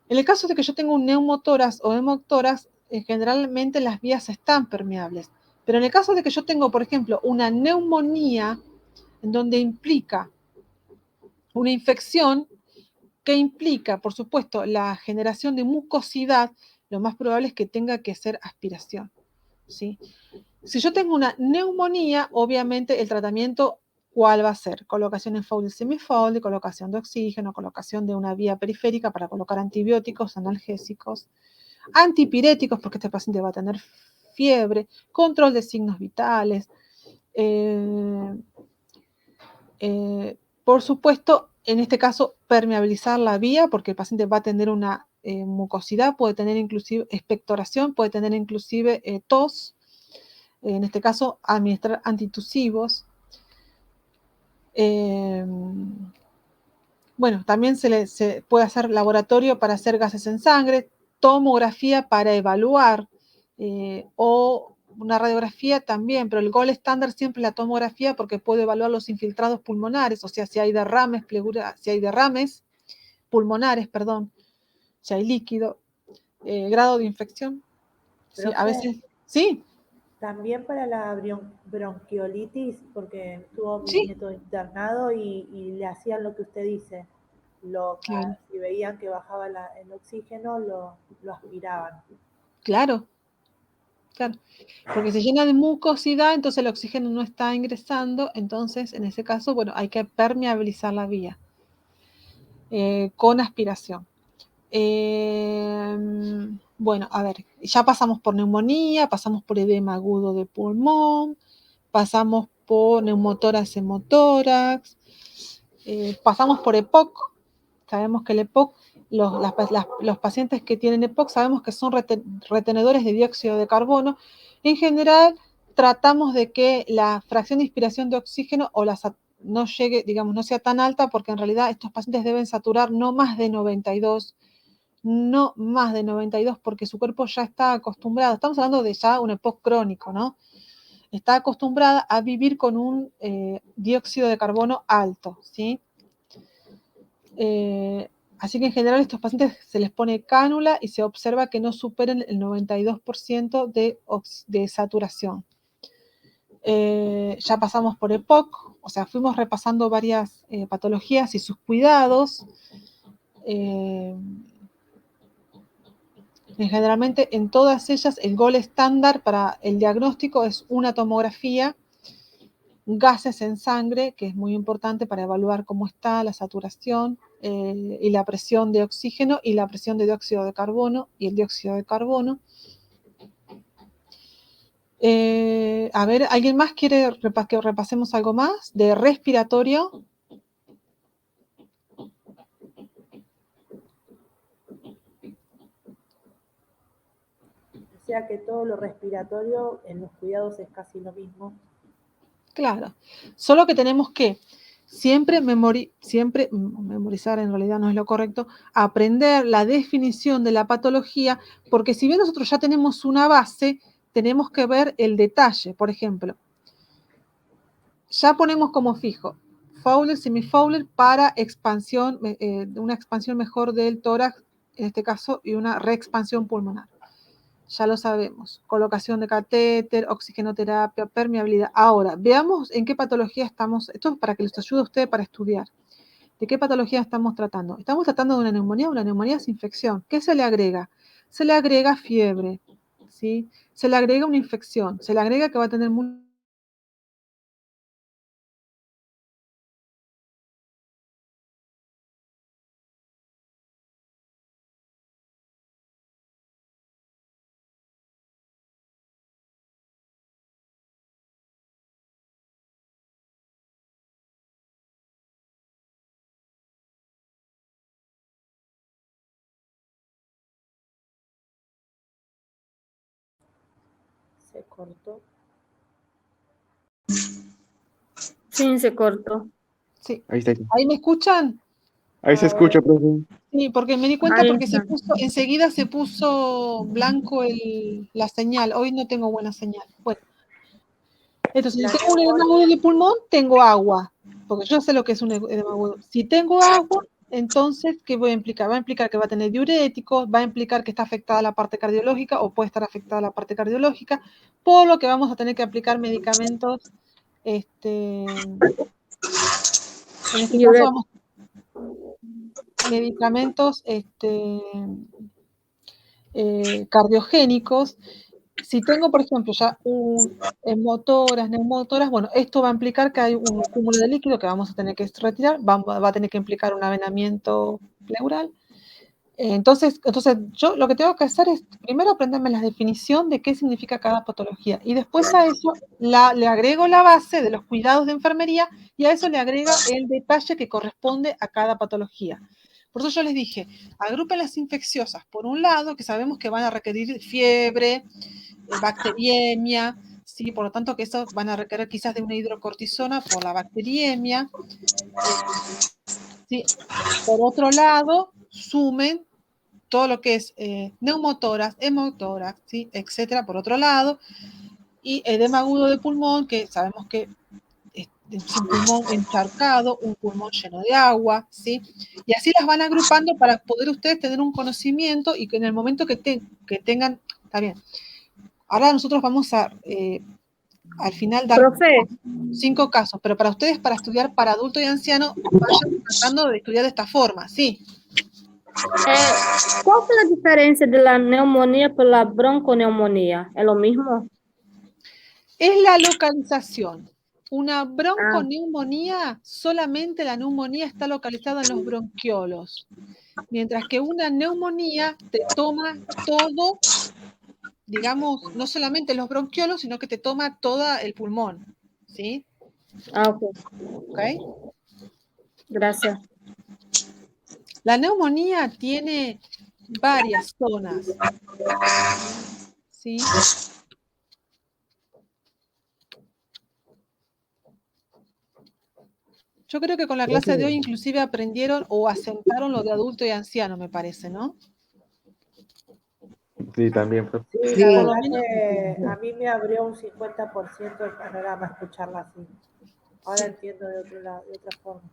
B: En el caso de que yo tenga un neumotórax o hemotórax, generalmente las vías están permeables. Pero en el caso de que yo tengo, por ejemplo, una neumonía, en donde implica una infección que implica, por supuesto, la generación de mucosidad, lo más probable es que tenga que hacer aspiración, ¿sí? Si yo tengo una neumonía, obviamente el tratamiento, ¿cuál va a ser? Colocación en fold y semifold, colocación de oxígeno, colocación de una vía periférica para colocar antibióticos, analgésicos, antipiréticos, porque este paciente va a tener fiebre, control de signos vitales. Por supuesto, en este caso, permeabilizar la vía, porque el paciente va a tener una mucosidad, puede tener inclusive expectoración, puede tener inclusive tos. En este caso, administrar antitusivos. Bueno, también se puede hacer laboratorio para hacer gases en sangre, tomografía para evaluar, o una radiografía también, pero el gold estándar siempre es la tomografía porque puede evaluar los infiltrados pulmonares, o sea, si hay derrames, si hay derrames pulmonares, perdón, si hay líquido, grado de infección. Sí, a veces, sí.
G: También para la bronquiolitis, porque estuvo mi
B: Sí.
G: nieto internado y le hacían lo que usted dice.
B: Claro.
G: Si veían que bajaba el oxígeno, lo aspiraban.
B: Claro. Claro, porque se llena de mucosidad, entonces el oxígeno no está ingresando, entonces en ese caso, bueno, hay que permeabilizar la vía con aspiración. Bueno, a ver, ya pasamos por neumonía, pasamos por edema agudo de pulmón, pasamos por neumotórax, hemotórax, pasamos por EPOC. Sabemos que el EPOC, los pacientes que tienen EPOC, sabemos que son retenedores de dióxido de carbono. En general, tratamos de que la fracción de inspiración de oxígeno no llegue, digamos, no sea tan alta, porque en realidad estos pacientes deben saturar no más de 92, porque su cuerpo ya está acostumbrado. Estamos hablando de ya un EPOC crónico, ¿no? Está acostumbrada a vivir con un dióxido de carbono alto, ¿sí? Así que en general a estos pacientes se les pone cánula y se observa que no superen el 92% de saturación. Ya pasamos por EPOC, o sea, fuimos repasando varias patologías y sus cuidados. Generalmente en todas ellas el gol estándar para el diagnóstico es una tomografía, gases en sangre, que es muy importante para evaluar cómo está la saturación y la presión de oxígeno y la presión de dióxido de carbono y el dióxido de carbono. A ver, ¿alguien más quiere que repasemos algo más de respiratorio?
G: O sea que todo lo respiratorio en los cuidados es casi lo mismo.
B: Claro, solo que tenemos que siempre memorizar, en realidad no es lo correcto, aprender la definición de la patología, porque si bien nosotros ya tenemos una base, tenemos que ver el detalle. Por ejemplo, ya ponemos como fijo Fowler, semifowler para expansión, una expansión mejor del tórax, en este caso, y una reexpansión pulmonar. Ya lo sabemos. Colocación de catéter, oxigenoterapia, permeabilidad. Ahora, veamos en qué patología estamos. Esto es para que les ayude a ustedes para estudiar. ¿De qué patología estamos tratando? Estamos tratando de una neumonía es infección. ¿Qué se le agrega? Se le agrega fiebre, ¿sí? Se le agrega una infección. Se le agrega que va a tener
G: Se cortó.
C: Sí, se cortó.
B: Sí.
E: Ahí está.
B: ¿Ahí me escuchan?
E: Ahí se escucha, profe.
B: Sí, porque me di cuenta
C: Ahí
B: porque
C: está.
B: enseguida se puso blanco la señal. Hoy no tengo buena señal. Bueno, entonces si tengo un edema agudo de pulmón, tengo agua, porque yo sé lo que es un edema agudo. Si tengo agua, entonces, ¿qué voy a implicar? Va a implicar que va a tener diuréticos, va a implicar que está afectada la parte cardiológica o puede estar afectada la parte cardiológica, por lo que vamos a tener que aplicar medicamentos, en este caso vamos medicamentos cardiogénicos. Si tengo, por ejemplo, ya neumotoras, bueno, esto va a implicar que hay un cúmulo de líquido que vamos a tener que retirar, va a tener que implicar un avenamiento pleural. Entonces, yo lo que tengo que hacer es primero aprenderme la definición de qué significa cada patología y después a eso le agrego la base de los cuidados de enfermería y a eso le agrega el detalle que corresponde a cada patología. Por eso yo les dije, agrupen las infecciosas por un lado, que sabemos que van a requerir fiebre, bacteriemia, ¿sí? Por lo tanto que eso van a requerir quizás de una hidrocortisona por la bacteriemia. ¿Sí? Por otro lado, sumen todo lo que es neumotórax, hemotórax, ¿sí? Etcétera, por otro lado, y edema agudo de pulmón, que sabemos que es un pulmón encharcado, un pulmón lleno de agua, ¿sí? Y así las van agrupando para poder ustedes tener un conocimiento y que en el momento que tengan, está bien. Ahora nosotros vamos a, al final, dar
C: Profe,
B: 5 casos, pero para ustedes, para estudiar para adulto y anciano, vayan tratando de estudiar de esta forma, ¿sí?
C: ¿Cuál es la diferencia de la neumonía por la bronconeumonía? ¿Es lo mismo?
B: Es la localización. Una
C: Ah,
B: bronconeumonía, solamente la neumonía está localizada en los bronquiolos, mientras que una neumonía te toma todo, digamos, no solamente los bronquiolos, sino que te toma todo el pulmón, ¿sí?
C: ok,
B: ¿Ok?
C: gracias.
B: La neumonía tiene varias zonas, ¿sí? Yo creo que con la
E: Creo
B: clase de hoy
E: que
B: inclusive aprendieron o asentaron lo de adulto y anciano, me parece, ¿no?
E: sí, también, profe.
G: Sí,
A: Sí,
G: la
B: Por lo
G: verdad
B: menos,
G: que a mí me abrió un 50% el panorama escucharla así. Ahora
B: sí.
G: entiendo de otro lado, de otra forma.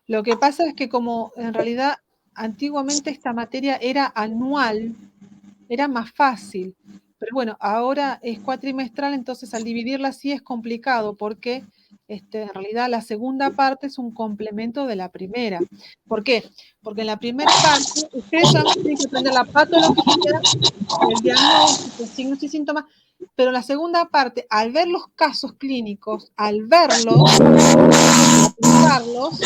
B: Lo que pasa es que como en realidad antiguamente esta materia era anual, era más fácil. Pero bueno, ahora es cuatrimestral, entonces al dividirla así es complicado porque en realidad la segunda parte es un complemento de la primera. ¿Por qué? Porque en la primera parte ustedes solamente tienen que aprender la patología, el diagnóstico, signos y síntomas, pero en la segunda parte, al ver los casos clínicos, al verlos, aplicarlos,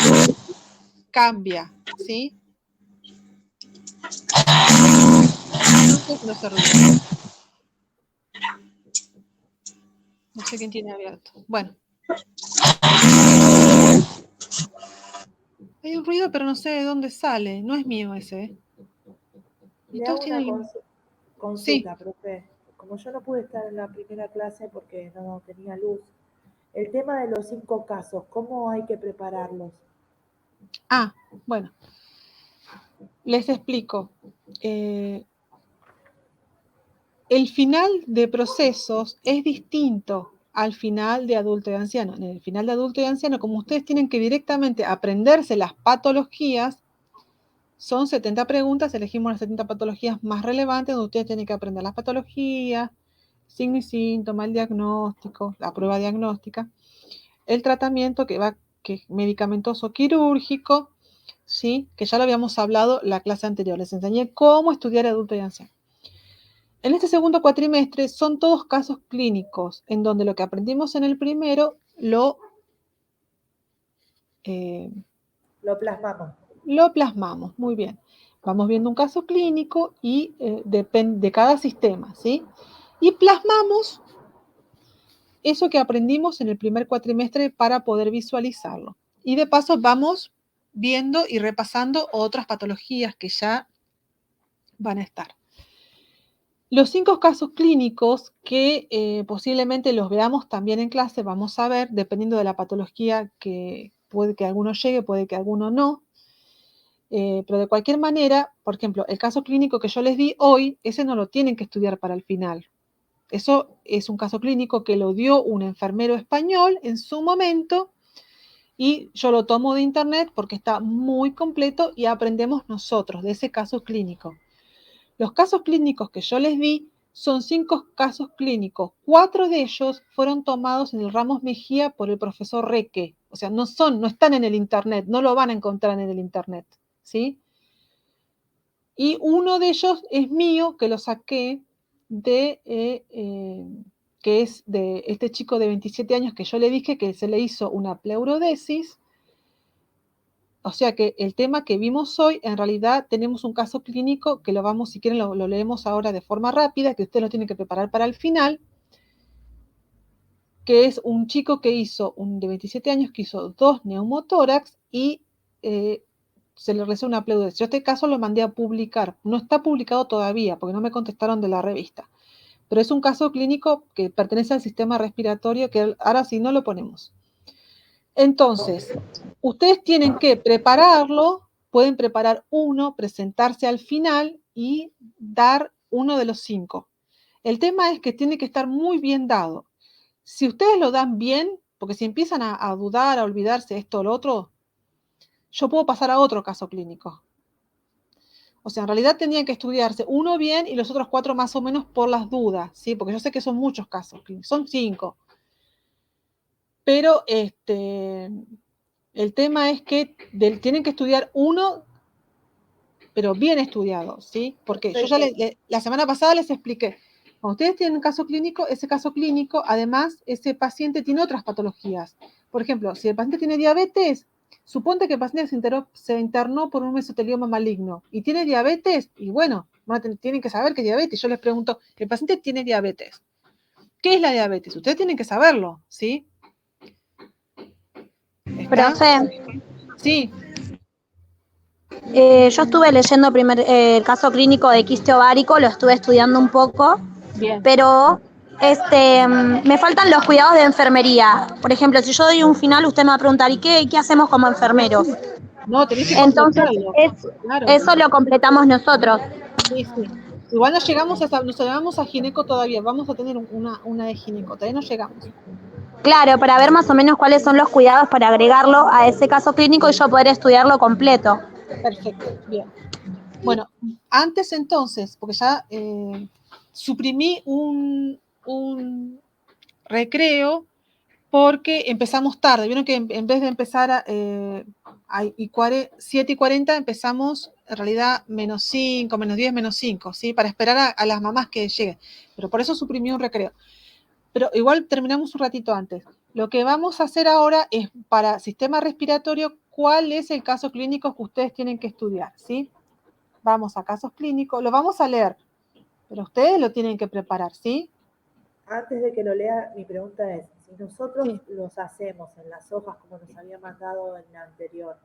B: cambia, ¿sí? No se ruido. No sé quién tiene abierto. Bueno. Hay un ruido, pero no sé de dónde sale. No es mío ese. Y
G: Le
B: todos
G: hago una
B: tienen... Sí.
G: consulta, profe. Como yo no pude estar en la primera clase porque no tenía luz, el tema de los 5 casos, ¿cómo hay que prepararlos?
B: Ah, bueno. Les explico. El final de procesos es distinto al final de adulto y anciano. En el final de adulto y anciano, como ustedes tienen que directamente aprenderse las patologías, son 70 preguntas, elegimos las 70 patologías más relevantes, donde ustedes tienen que aprender las patologías, signo y síntoma, el diagnóstico, la prueba diagnóstica, el tratamiento que es medicamentoso quirúrgico, ¿sí? Que ya lo habíamos hablado la clase anterior, les enseñé cómo estudiar adulto y anciano. En este segundo cuatrimestre son todos casos clínicos, en donde lo que aprendimos en el primero lo plasmamos, muy bien. Vamos viendo un caso clínico y depende de cada sistema, ¿sí? Y plasmamos eso que aprendimos en el primer cuatrimestre para poder visualizarlo. Y de paso vamos viendo y repasando otras patologías que ya van a estar. Los 5 casos clínicos que posiblemente los veamos también en clase, vamos a ver, dependiendo de la patología, que puede que alguno llegue, puede que alguno no. Pero de cualquier manera, por ejemplo, el caso clínico que yo les di hoy, ese no lo tienen que estudiar para el final. Eso es un caso clínico que lo dio un enfermero español en su momento y yo lo tomo de internet porque está muy completo y aprendemos nosotros de ese caso clínico. Los casos clínicos que yo les di son 5 casos clínicos. 4 de ellos fueron tomados en el Ramos Mejía por el profesor Reque. O sea, no están en el internet, no lo van a encontrar en el internet, ¿sí? Y uno de ellos es mío, que lo saqué de, que es de este chico de 27 años que yo le dije que se le hizo una pleurodesis. O sea que el tema que vimos hoy, en realidad tenemos un caso clínico que lo vamos, si quieren, lo leemos ahora de forma rápida, que usted lo tiene que preparar para el final, que es un chico que hizo, de 27 años, que hizo 2 neumotórax y se le realizó una pleurodesis. Yo este caso lo mandé a publicar. No está publicado todavía porque no me contestaron de la revista. Pero es un caso clínico que pertenece al sistema respiratorio que ahora sí no lo ponemos. Entonces, ustedes tienen que prepararlo, pueden preparar uno, presentarse al final y dar uno de los 5. El tema es que tiene que estar muy bien dado. Si ustedes lo dan bien, porque si empiezan a dudar, a olvidarse esto o lo otro, yo puedo pasar a otro caso clínico. O sea, en realidad tendrían que estudiarse uno bien y los otros 4 más o menos por las dudas, ¿sí? Porque yo sé que son muchos casos clínicos, son 5. Pero el tema es que tienen que estudiar uno pero bien estudiado, ¿sí? Porque yo
G: Sí,
B: ya
G: sí.
B: la semana pasada les expliqué, cuando ustedes tienen un caso clínico, ese caso clínico, además, ese paciente tiene otras patologías. Por ejemplo, si el paciente tiene diabetes, suponte que el paciente se internó por un mesotelioma maligno y tiene diabetes, y bueno, tienen que saber que es diabetes. Yo les pregunto, el paciente tiene diabetes. ¿Qué es la diabetes? Ustedes tienen que saberlo, ¿sí? ¿Está?
H: Profe,
B: Sí,
H: yo estuve leyendo el caso clínico de quiste ovárico, lo estuve estudiando un poco,
B: bien.
H: pero me faltan los cuidados de enfermería. Por ejemplo, si yo doy un final, usted me va a preguntar, ¿y qué hacemos como enfermeros?
B: No, tenés que
H: Entonces,
B: completarlo. Claro.
H: eso lo completamos nosotros.
B: Sí, sí. Igual no llegamos a gineco todavía. Vamos a tener una de gineco. Todavía no llegamos.
H: Claro, para ver más o menos cuáles son los cuidados para agregarlo a ese caso clínico y yo poder estudiarlo completo.
B: Perfecto, bien. Bueno, antes entonces, porque ya suprimí un recreo porque empezamos tarde. Vieron que en vez de empezar a 7:40 empezamos en realidad -5, -10, -5, ¿sí? Para esperar a las mamás que lleguen. Pero por eso suprimí un recreo. Pero igual terminamos un ratito antes. Lo que vamos a hacer ahora es para sistema respiratorio, ¿cuál es el caso clínico que ustedes tienen que estudiar? ¿Sí? Vamos a casos clínicos, lo vamos a leer, pero ustedes lo tienen que preparar, ¿sí?
G: Antes de que lo lea, mi pregunta es, si nosotros
B: Sí.
G: los hacemos en las hojas como nos había mandado en la anterior,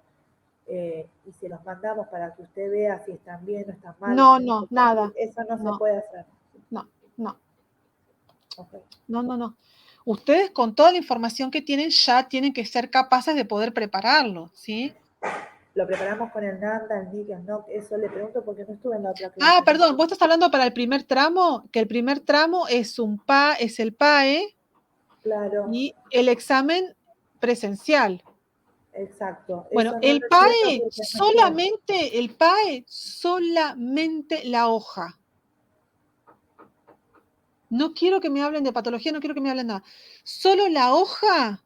G: y se los mandamos para que usted vea si están bien o están mal,
B: No, no, nada.
G: eso no
B: No,
G: se puede hacer.
B: no, no,
G: Okay.
B: no. Ustedes con toda la información que tienen ya tienen que ser capaces de poder prepararlo, ¿sí?
G: Lo preparamos con el NANDA, el NIC, el NOC, eso le pregunto porque no estuve en la otra clase.
B: Ah, perdón, vos estás hablando para el primer tramo, que el primer tramo es el PAE,
G: Claro.
B: Y el examen presencial.
G: Exacto.
B: Bueno,
G: Eso no
B: el
G: lo
B: PAE,
G: entiendo porque
B: solamente la hoja. No quiero que me hablen de patología, no quiero que me hablen nada. Solo la hoja,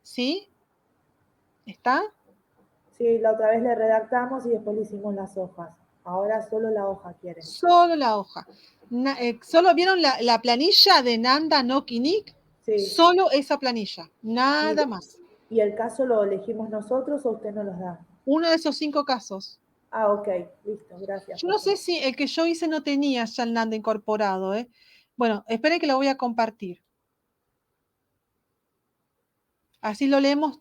B: ¿sí? ¿Está?
G: Sí, la otra vez le redactamos y después le hicimos las hojas. Ahora solo la hoja quieren.
B: Solo la hoja. ¿Solo vieron la planilla de Nanda, Nok y Nick?
G: Sí.
B: Solo esa planilla, nada más.
G: ¿Y el caso lo elegimos nosotros o usted nos los da?
B: Uno de esos 5 casos.
G: Ah, ok, listo, gracias.
B: Yo no sé si el que yo hice no tenía ya el Nanda incorporado, ¿eh? Bueno, esperen que lo voy a compartir. Así lo leemos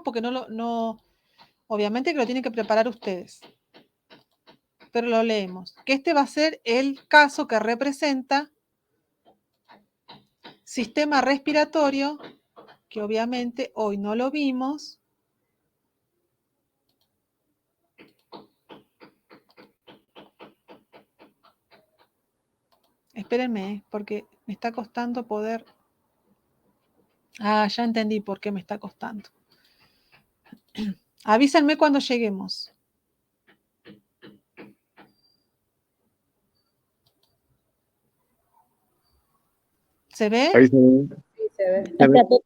B: porque obviamente que lo tienen que preparar ustedes. Pero lo leemos. Que este va a ser el caso que representa sistema respiratorio, que obviamente hoy no lo vimos. Espérenme, porque me está costando poder... Ah, ya entendí por qué me está costando. Avísenme cuando lleguemos. ¿Se ve?
E: Ahí se ve.
G: Sí, se ve.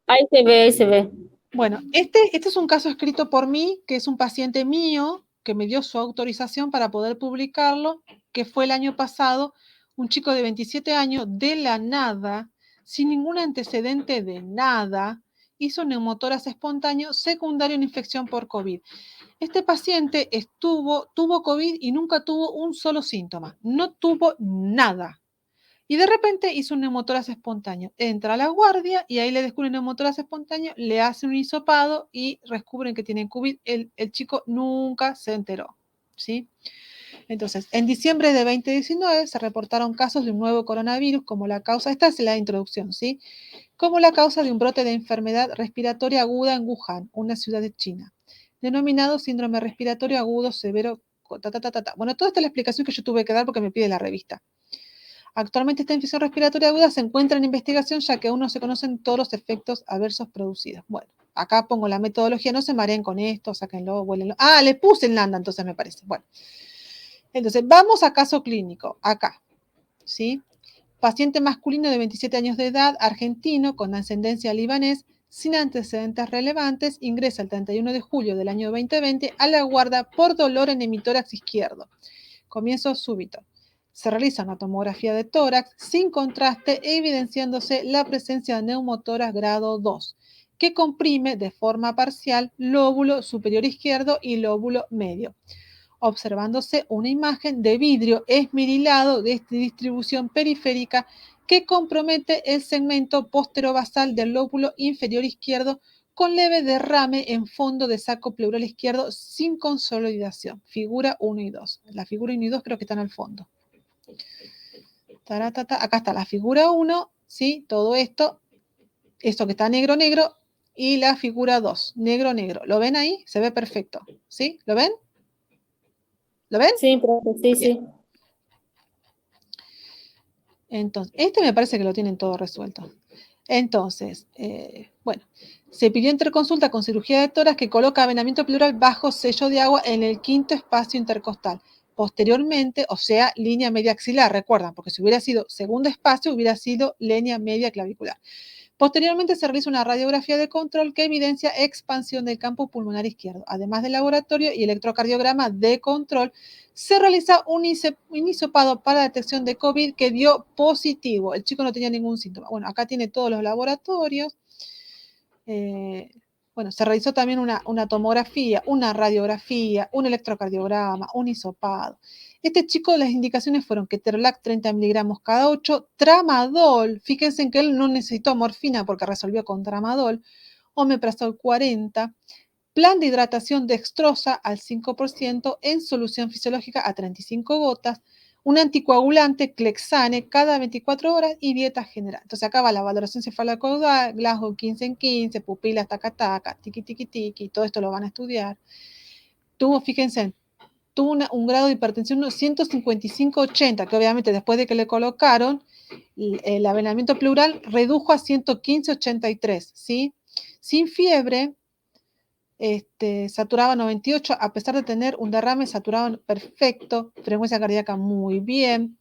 C: Ahí se ve.
B: Bueno, este es un caso escrito por mí, que es un paciente mío, que me dio su autorización para poder publicarlo, que fue el año pasado, un chico de 27 años, de la nada, sin ningún antecedente de nada, hizo neumotórax espontáneo secundario a una infección por COVID. Este paciente tuvo COVID y nunca tuvo un solo síntoma, no tuvo nada. Y de repente hizo un neumotórax espontáneo. Entra a la guardia y ahí le descubren neumotórax espontáneo, le hacen un hisopado y descubren que tiene COVID. El chico nunca se enteró, ¿sí? Entonces, en diciembre de 2019 se reportaron casos de un nuevo coronavirus como la causa, esta es la introducción, ¿sí? Como la causa de un brote de enfermedad respiratoria aguda en Wuhan, una ciudad de China, denominado síndrome respiratorio agudo severo. Bueno, toda esta es la explicación que yo tuve que dar porque me pide la revista. Actualmente esta infección respiratoria aguda se encuentra en investigación ya que aún no se conocen todos los efectos adversos producidos. Bueno, acá pongo la metodología, no se mareen con esto, sáquenlo, vuélenlo. Ah, le puse el NANDA entonces me parece. Bueno, entonces vamos a caso clínico, acá, ¿sí? Paciente masculino de 27 años de edad, argentino, con ascendencia libanés, sin antecedentes relevantes, ingresa el 31 de julio del año 2020 a la guardia por dolor en hemitórax izquierdo. Comienzo súbito. Se realiza una tomografía de tórax sin contraste, evidenciándose la presencia de neumotórax grado 2, que comprime de forma parcial lóbulo superior izquierdo y lóbulo medio, observándose una imagen de vidrio esmerilado de distribución periférica que compromete el segmento posterobasal del lóbulo inferior izquierdo con leve derrame en fondo de saco pleural izquierdo sin consolidación. Figura 1 y 2. La figura 1 y 2 creo que están al fondo. Taratata. Acá está la figura 1, ¿sí? Todo esto que está negro, negro, y la figura 2, negro, negro. ¿Lo ven ahí? Se ve perfecto, ¿sí? ¿Lo ven? ¿Lo ven?
C: Sí, profe, sí, sí.
B: Bien. Entonces, me parece que lo tienen todo resuelto. Entonces, bueno, se pidió interconsulta con cirugía de tórax que coloca avenamiento pleural bajo sello de agua en el quinto espacio intercostal. Posteriormente, o sea, línea media axilar, recuerdan, porque si hubiera sido segundo espacio, hubiera sido línea media clavicular. Posteriormente se realiza una radiografía de control que evidencia expansión del campo pulmonar izquierdo. Además del laboratorio y electrocardiograma de control, se realiza un hisopado para detección de COVID que dio positivo. El chico no tenía ningún síntoma. Bueno, acá tiene todos los laboratorios. Bueno, se realizó también una tomografía, una radiografía, un electrocardiograma, un hisopado. Este chico, las indicaciones fueron ketorolac 30 miligramos cada 8, tramadol, fíjense en que él no necesitó morfina porque resolvió con tramadol, omeprazol 40, plan de hidratación dextrosa al 5% en solución fisiológica a 35 gotas, un anticoagulante, Clexane, cada 24 horas y dieta general. Entonces acá va la valoración cefalocaudal, Glasgow 15 en 15, pupilas taca, tiqui, tiqui, tiqui, todo esto lo van a estudiar. Fíjense, tuvo un grado de hipertensión 155-80, que obviamente después de que le colocaron el avenamiento pleural redujo a 115-83, ¿sí? Sin fiebre, saturaba 98, a pesar de tener un derrame, saturaba perfecto, frecuencia cardíaca muy bien.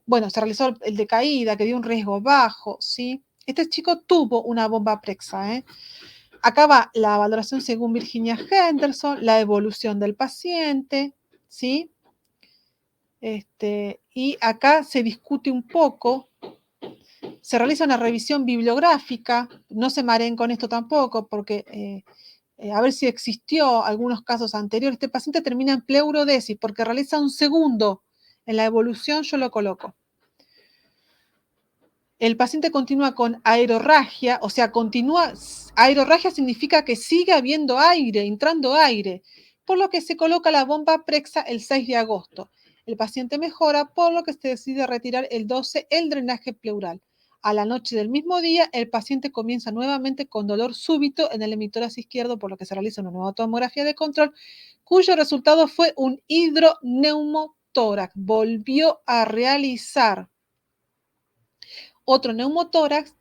B: Bueno, se realizó el de caída, que dio un riesgo bajo, ¿sí? Este chico tuvo una bomba prexa, ¿eh? Acá va la valoración según Virginia Henderson, la evolución del paciente, ¿sí? Y acá se discute un poco, se realiza una revisión bibliográfica, no se mareen con esto tampoco, porque a ver si existió algunos casos anteriores. Este paciente termina en pleurodesis porque realiza un segundo. En la evolución yo lo coloco. El paciente continúa con aerorragia, o sea, aerorragia significa que sigue habiendo aire, entrando aire, por lo que se coloca la bomba prexa el 6 de agosto. El paciente mejora, por lo que se decide retirar el 12 el drenaje pleural. A la noche del mismo día, el paciente comienza nuevamente con dolor súbito en el hemitórax izquierdo, por lo que se realiza una nueva tomografía de control, cuyo resultado fue un hidroneumotórax. Volvió a realizar otro neumotórax,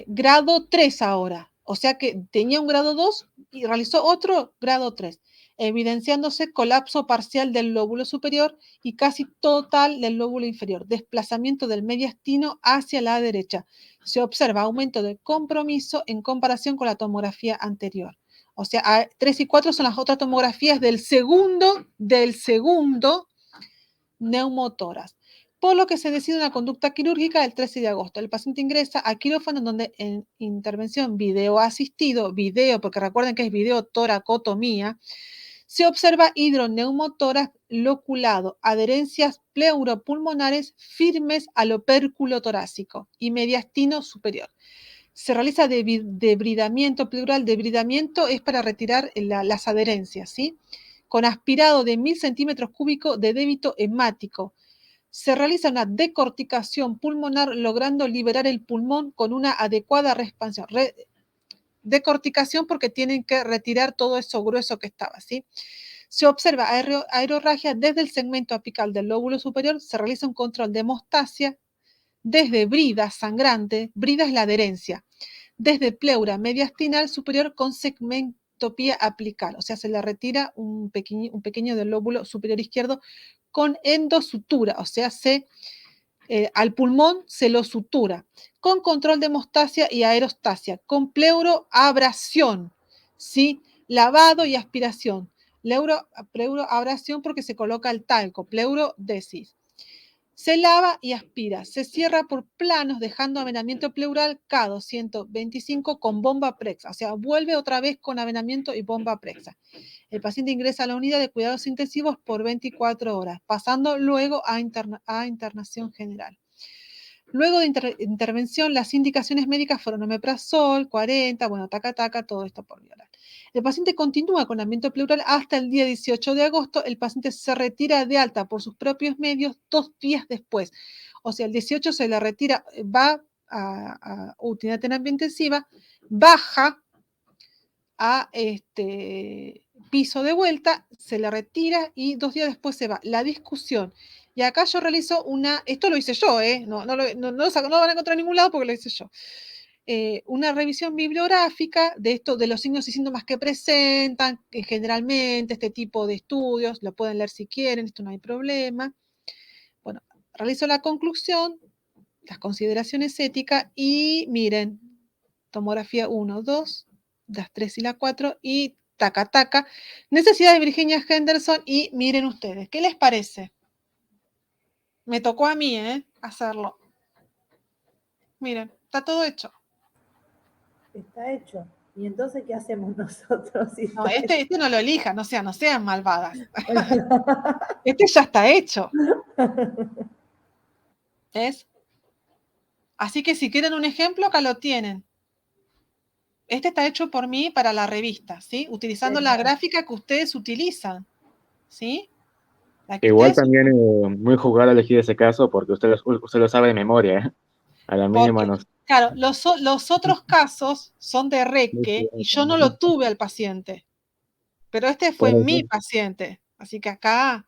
B: grado 3 ahora. O sea que tenía un grado 2 y realizó otro grado 3, evidenciándose colapso parcial del lóbulo superior y casi total del lóbulo inferior, desplazamiento del mediastino hacia la derecha. Se observa aumento de compromiso en comparación con la tomografía anterior. O sea, 3 y 4 son las otras tomografías del segundo neumotórax. Por lo que se decide una conducta quirúrgica el 13 de agosto. El paciente ingresa a quirófano donde en intervención video asistido, porque recuerden que es videotoracotomía, se observa hidroneumotórax loculado, adherencias pleuropulmonares firmes al opérculo torácico y mediastino superior. Se realiza debridamiento pleural. Debridamiento es para retirar las adherencias, ¿sí? Con aspirado de 1000 centímetros cúbicos de débito hemático. Se realiza una decorticación pulmonar logrando liberar el pulmón con una adecuada expansión. Decorticación porque tienen que retirar todo eso grueso que estaba, ¿sí? Se observa aerorragia desde el segmento apical del lóbulo superior, se realiza un control de hemostasia desde brida sangrante, brida es la adherencia, desde pleura mediastinal superior con segmentopía apical, o sea, se le retira un pequeño del lóbulo superior izquierdo con endosutura, o sea, se al pulmón se lo sutura, con control de hemostasia y aerostasia, con pleuroabrasión, ¿sí? Lavado y aspiración. Pleuroabrasión porque se coloca el talco, pleurodesis. Se lava y aspira. Se cierra por planos dejando avenamiento pleural K225 con bomba prexa. O sea, vuelve otra vez con avenamiento y bomba prexa. El paciente ingresa a la unidad de cuidados intensivos por 24 horas, pasando luego a internación general. Luego de intervención, las indicaciones médicas fueron omeprazol, 40, bueno, taca, todo esto por violar. El paciente continúa con aumento pleural hasta el día 18 de agosto. El paciente se retira de alta por sus propios medios 2 días después. O sea, el 18 se le retira, va a unidad de terapia intensiva, baja a piso de vuelta, se le retira y 2 días después se va. La discusión. Y acá yo realizo esto lo hice yo, no lo van a encontrar en ningún lado porque lo hice yo. Una revisión bibliográfica de esto, de los signos y síntomas que presentan, que generalmente este tipo de estudios, lo pueden leer si quieren, esto no hay problema. Bueno, realizo la conclusión, las consideraciones éticas y miren, tomografía 1, 2, las 3 y la 4 y taca. Necesidad de Virginia Henderson y miren ustedes, ¿qué les parece? Me tocó a mí, hacerlo. Miren, está todo hecho.
G: Está hecho. ¿Y entonces qué hacemos nosotros?
B: No, este no lo elijan, no sean malvadas. Este ya está hecho. ¿Ves? Así que si quieren un ejemplo, acá lo tienen. Este está hecho por mí para la revista, ¿sí? Utilizando la gráfica que ustedes utilizan, ¿sí?
E: Igual también muy jugado elegir ese caso porque usted lo sabe de memoria, ¿eh? A la mínima nos...
B: Claro, los otros casos son de Reque y yo no lo tuve al paciente, pero este fue mi paciente, así que acá...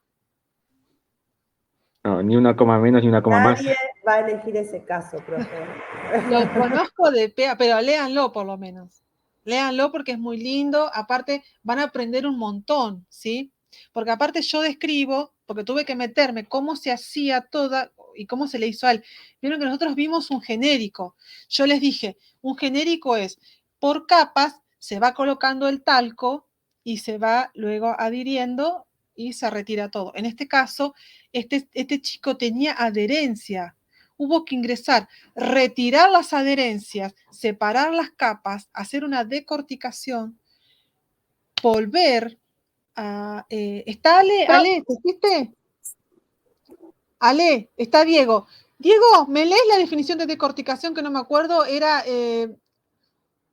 E: No, ni una coma menos ni una coma más.
G: Nadie va a elegir ese caso, profe.
B: Lo conozco de PEA, pero léanlo por lo menos. Léanlo porque es muy lindo, aparte van a aprender un montón, ¿sí? Porque aparte yo describo, porque tuve que meterme cómo se hacía toda y cómo se le hizo a él. Vieron que nosotros vimos un genérico. Yo les dije, un genérico es, por capas, se va colocando el talco y se va luego adhiriendo y se retira todo. En este caso, este chico tenía adherencia. Hubo que ingresar, retirar las adherencias, separar las capas, hacer una decorticación, volver a... ¿Está Ale? Ale, ¿te fuiste? Ale, está Diego. Diego, ¿me lees la definición de decorticación que no me acuerdo? Era,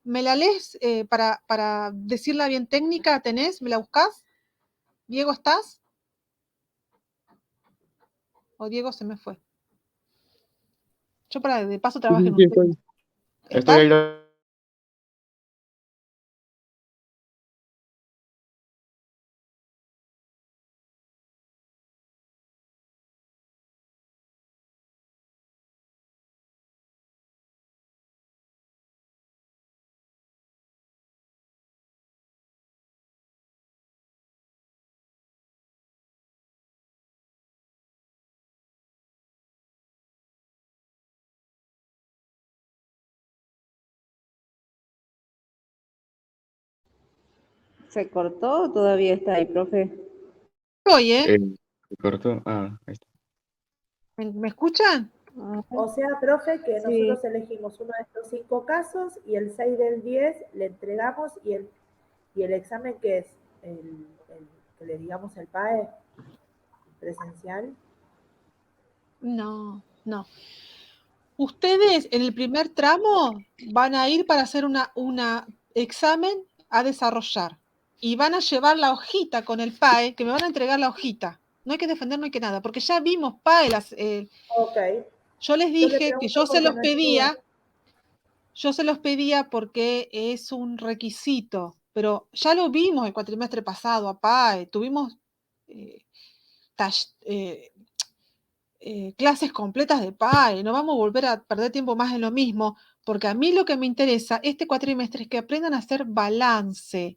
B: ¿me la lees para decirla bien técnica? ¿Tenés? ¿Me la buscás? Diego, ¿estás? ¿O Diego se me fue? Yo de paso trabajo en un...
E: Estoy ahí.
A: ¿Se cortó o todavía está ahí, profe?
B: Oye,
E: Se cortó. Ahí está.
B: ¿me escuchan?
G: O sea, profe, que
A: Sí.
G: nosotros elegimos uno de estos 5 casos y el 6 del 10 le entregamos y el examen que es el que le digamos el PAE presencial.
B: No. Ustedes en el primer tramo van a ir para hacer una examen a desarrollar y van a llevar la hojita con el PAE, que me van a entregar la hojita. No hay que defender, no hay que nada, porque ya vimos PAE.
G: Ok.
B: Yo les dije que yo se los pedía, porque es un requisito, pero ya lo vimos el cuatrimestre pasado a PAE, tuvimos clases completas de PAE, no vamos a volver a perder tiempo más en lo mismo, porque a mí lo que me interesa este cuatrimestre es que aprendan a hacer balance.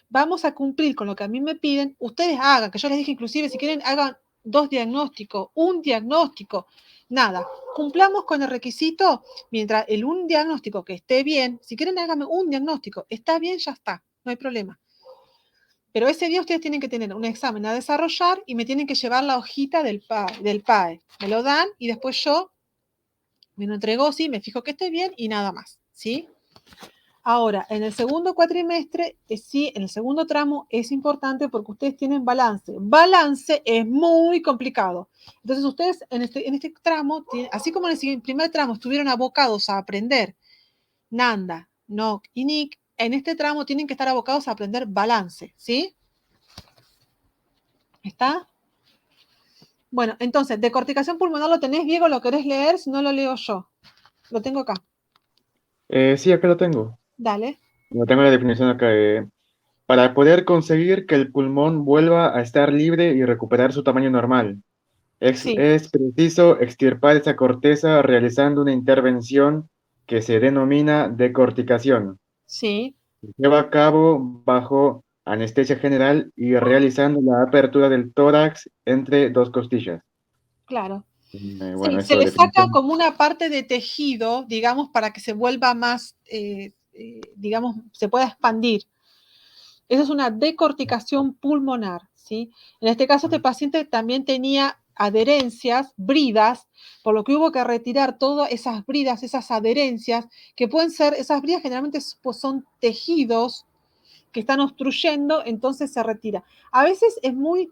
B: Vamos a cumplir con lo que a mí me piden, ustedes hagan, que yo les dije inclusive, si quieren hagan 2 diagnósticos, un diagnóstico, nada. Cumplamos con el requisito mientras un diagnóstico que esté bien, si quieren háganme un diagnóstico, está bien, ya está, no hay problema. Pero ese día ustedes tienen que tener un examen a desarrollar y me tienen que llevar la hojita del PAE. Me lo dan y después yo me lo entrego, sí, me fijo que esté bien y nada más, ¿sí? Ahora, en el segundo cuatrimestre, sí, en el segundo tramo es importante porque ustedes tienen balance. Balance es muy complicado. Entonces, ustedes en este tramo, así como en el primer tramo estuvieron abocados a aprender Nanda, Nock y Nick, en este tramo tienen que estar abocados a aprender balance, ¿sí? ¿Está? Bueno, entonces, decorticación pulmonar lo tenés, Diego, ¿lo querés leer? Si no, lo leo yo. Lo tengo acá.
E: Sí, acá lo tengo.
B: Dale.
E: Lo tengo la definición acá. Para poder conseguir que el pulmón vuelva a estar libre y recuperar su tamaño normal.
B: Sí.
E: Es preciso extirpar esa corteza realizando una intervención que se denomina decorticación.
B: Sí.
E: Se lleva a cabo bajo anestesia general y realizando la apertura del tórax entre dos costillas.
B: Claro.
E: Bueno,
B: Sí, se
E: eso
B: le
E: de
B: saca
E: definición.
B: como una parte de tejido, digamos, para que se vuelva más, digamos, se pueda expandir. Eso es una decorticación pulmonar, ¿sí? En este caso, este paciente también tenía adherencias, bridas, por lo que hubo que retirar todas esas bridas, esas adherencias, que pueden ser, esas bridas generalmente pues, son tejidos que están obstruyendo, entonces se retira. A veces es muy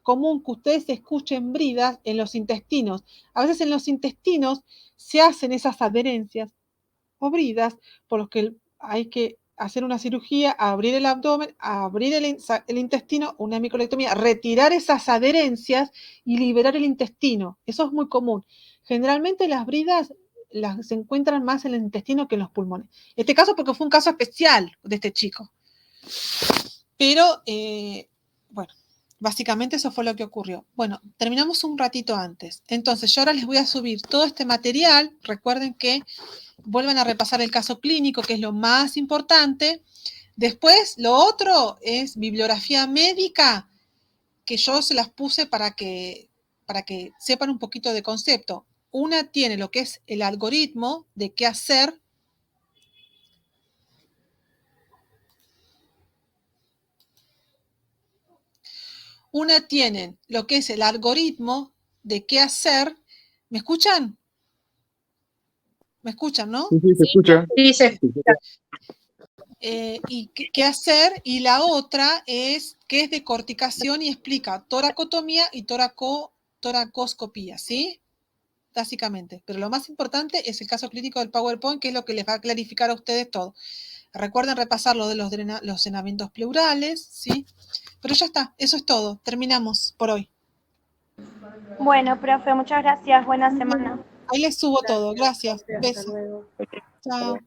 B: común que ustedes escuchen bridas en los intestinos. A veces en los intestinos se hacen esas adherencias o bridas por los que hay que hacer una cirugía, abrir el abdomen, abrir el intestino, una microlectomía, retirar esas adherencias y liberar el intestino. Eso es muy común. Generalmente las bridas se encuentran más en el intestino que en los pulmones. En este caso porque fue un caso especial de este chico. Pero, bueno, básicamente eso fue lo que ocurrió. Bueno, terminamos un ratito antes. Entonces, yo ahora les voy a subir todo este material. Recuerden que vuelvan a repasar el caso clínico, que es lo más importante. Después, lo otro es bibliografía médica, que yo se las puse para que sepan un poquito de concepto. Una tiene lo que es el algoritmo de qué hacer. Una tiene lo que es el algoritmo de qué hacer. ¿Me escuchan? ¿Me escuchan, no?
E: Sí, sí, se escucha.
C: Sí, se escucha.
B: Y qué hacer, y la otra es que es decorticación y explica toracotomía y toracoscopía, ¿sí? Básicamente. Pero lo más importante es el caso clínico del PowerPoint, que es lo que les va a clarificar a ustedes todo. Recuerden repasar lo de los drenamientos pleurales, ¿sí? Pero ya está, eso es todo. Terminamos por hoy.
H: Bueno, profe, muchas gracias. Buena semana.
B: Ahí les subo todo. Gracias.
G: Hasta
B: Besos.
G: luego.
B: Chao.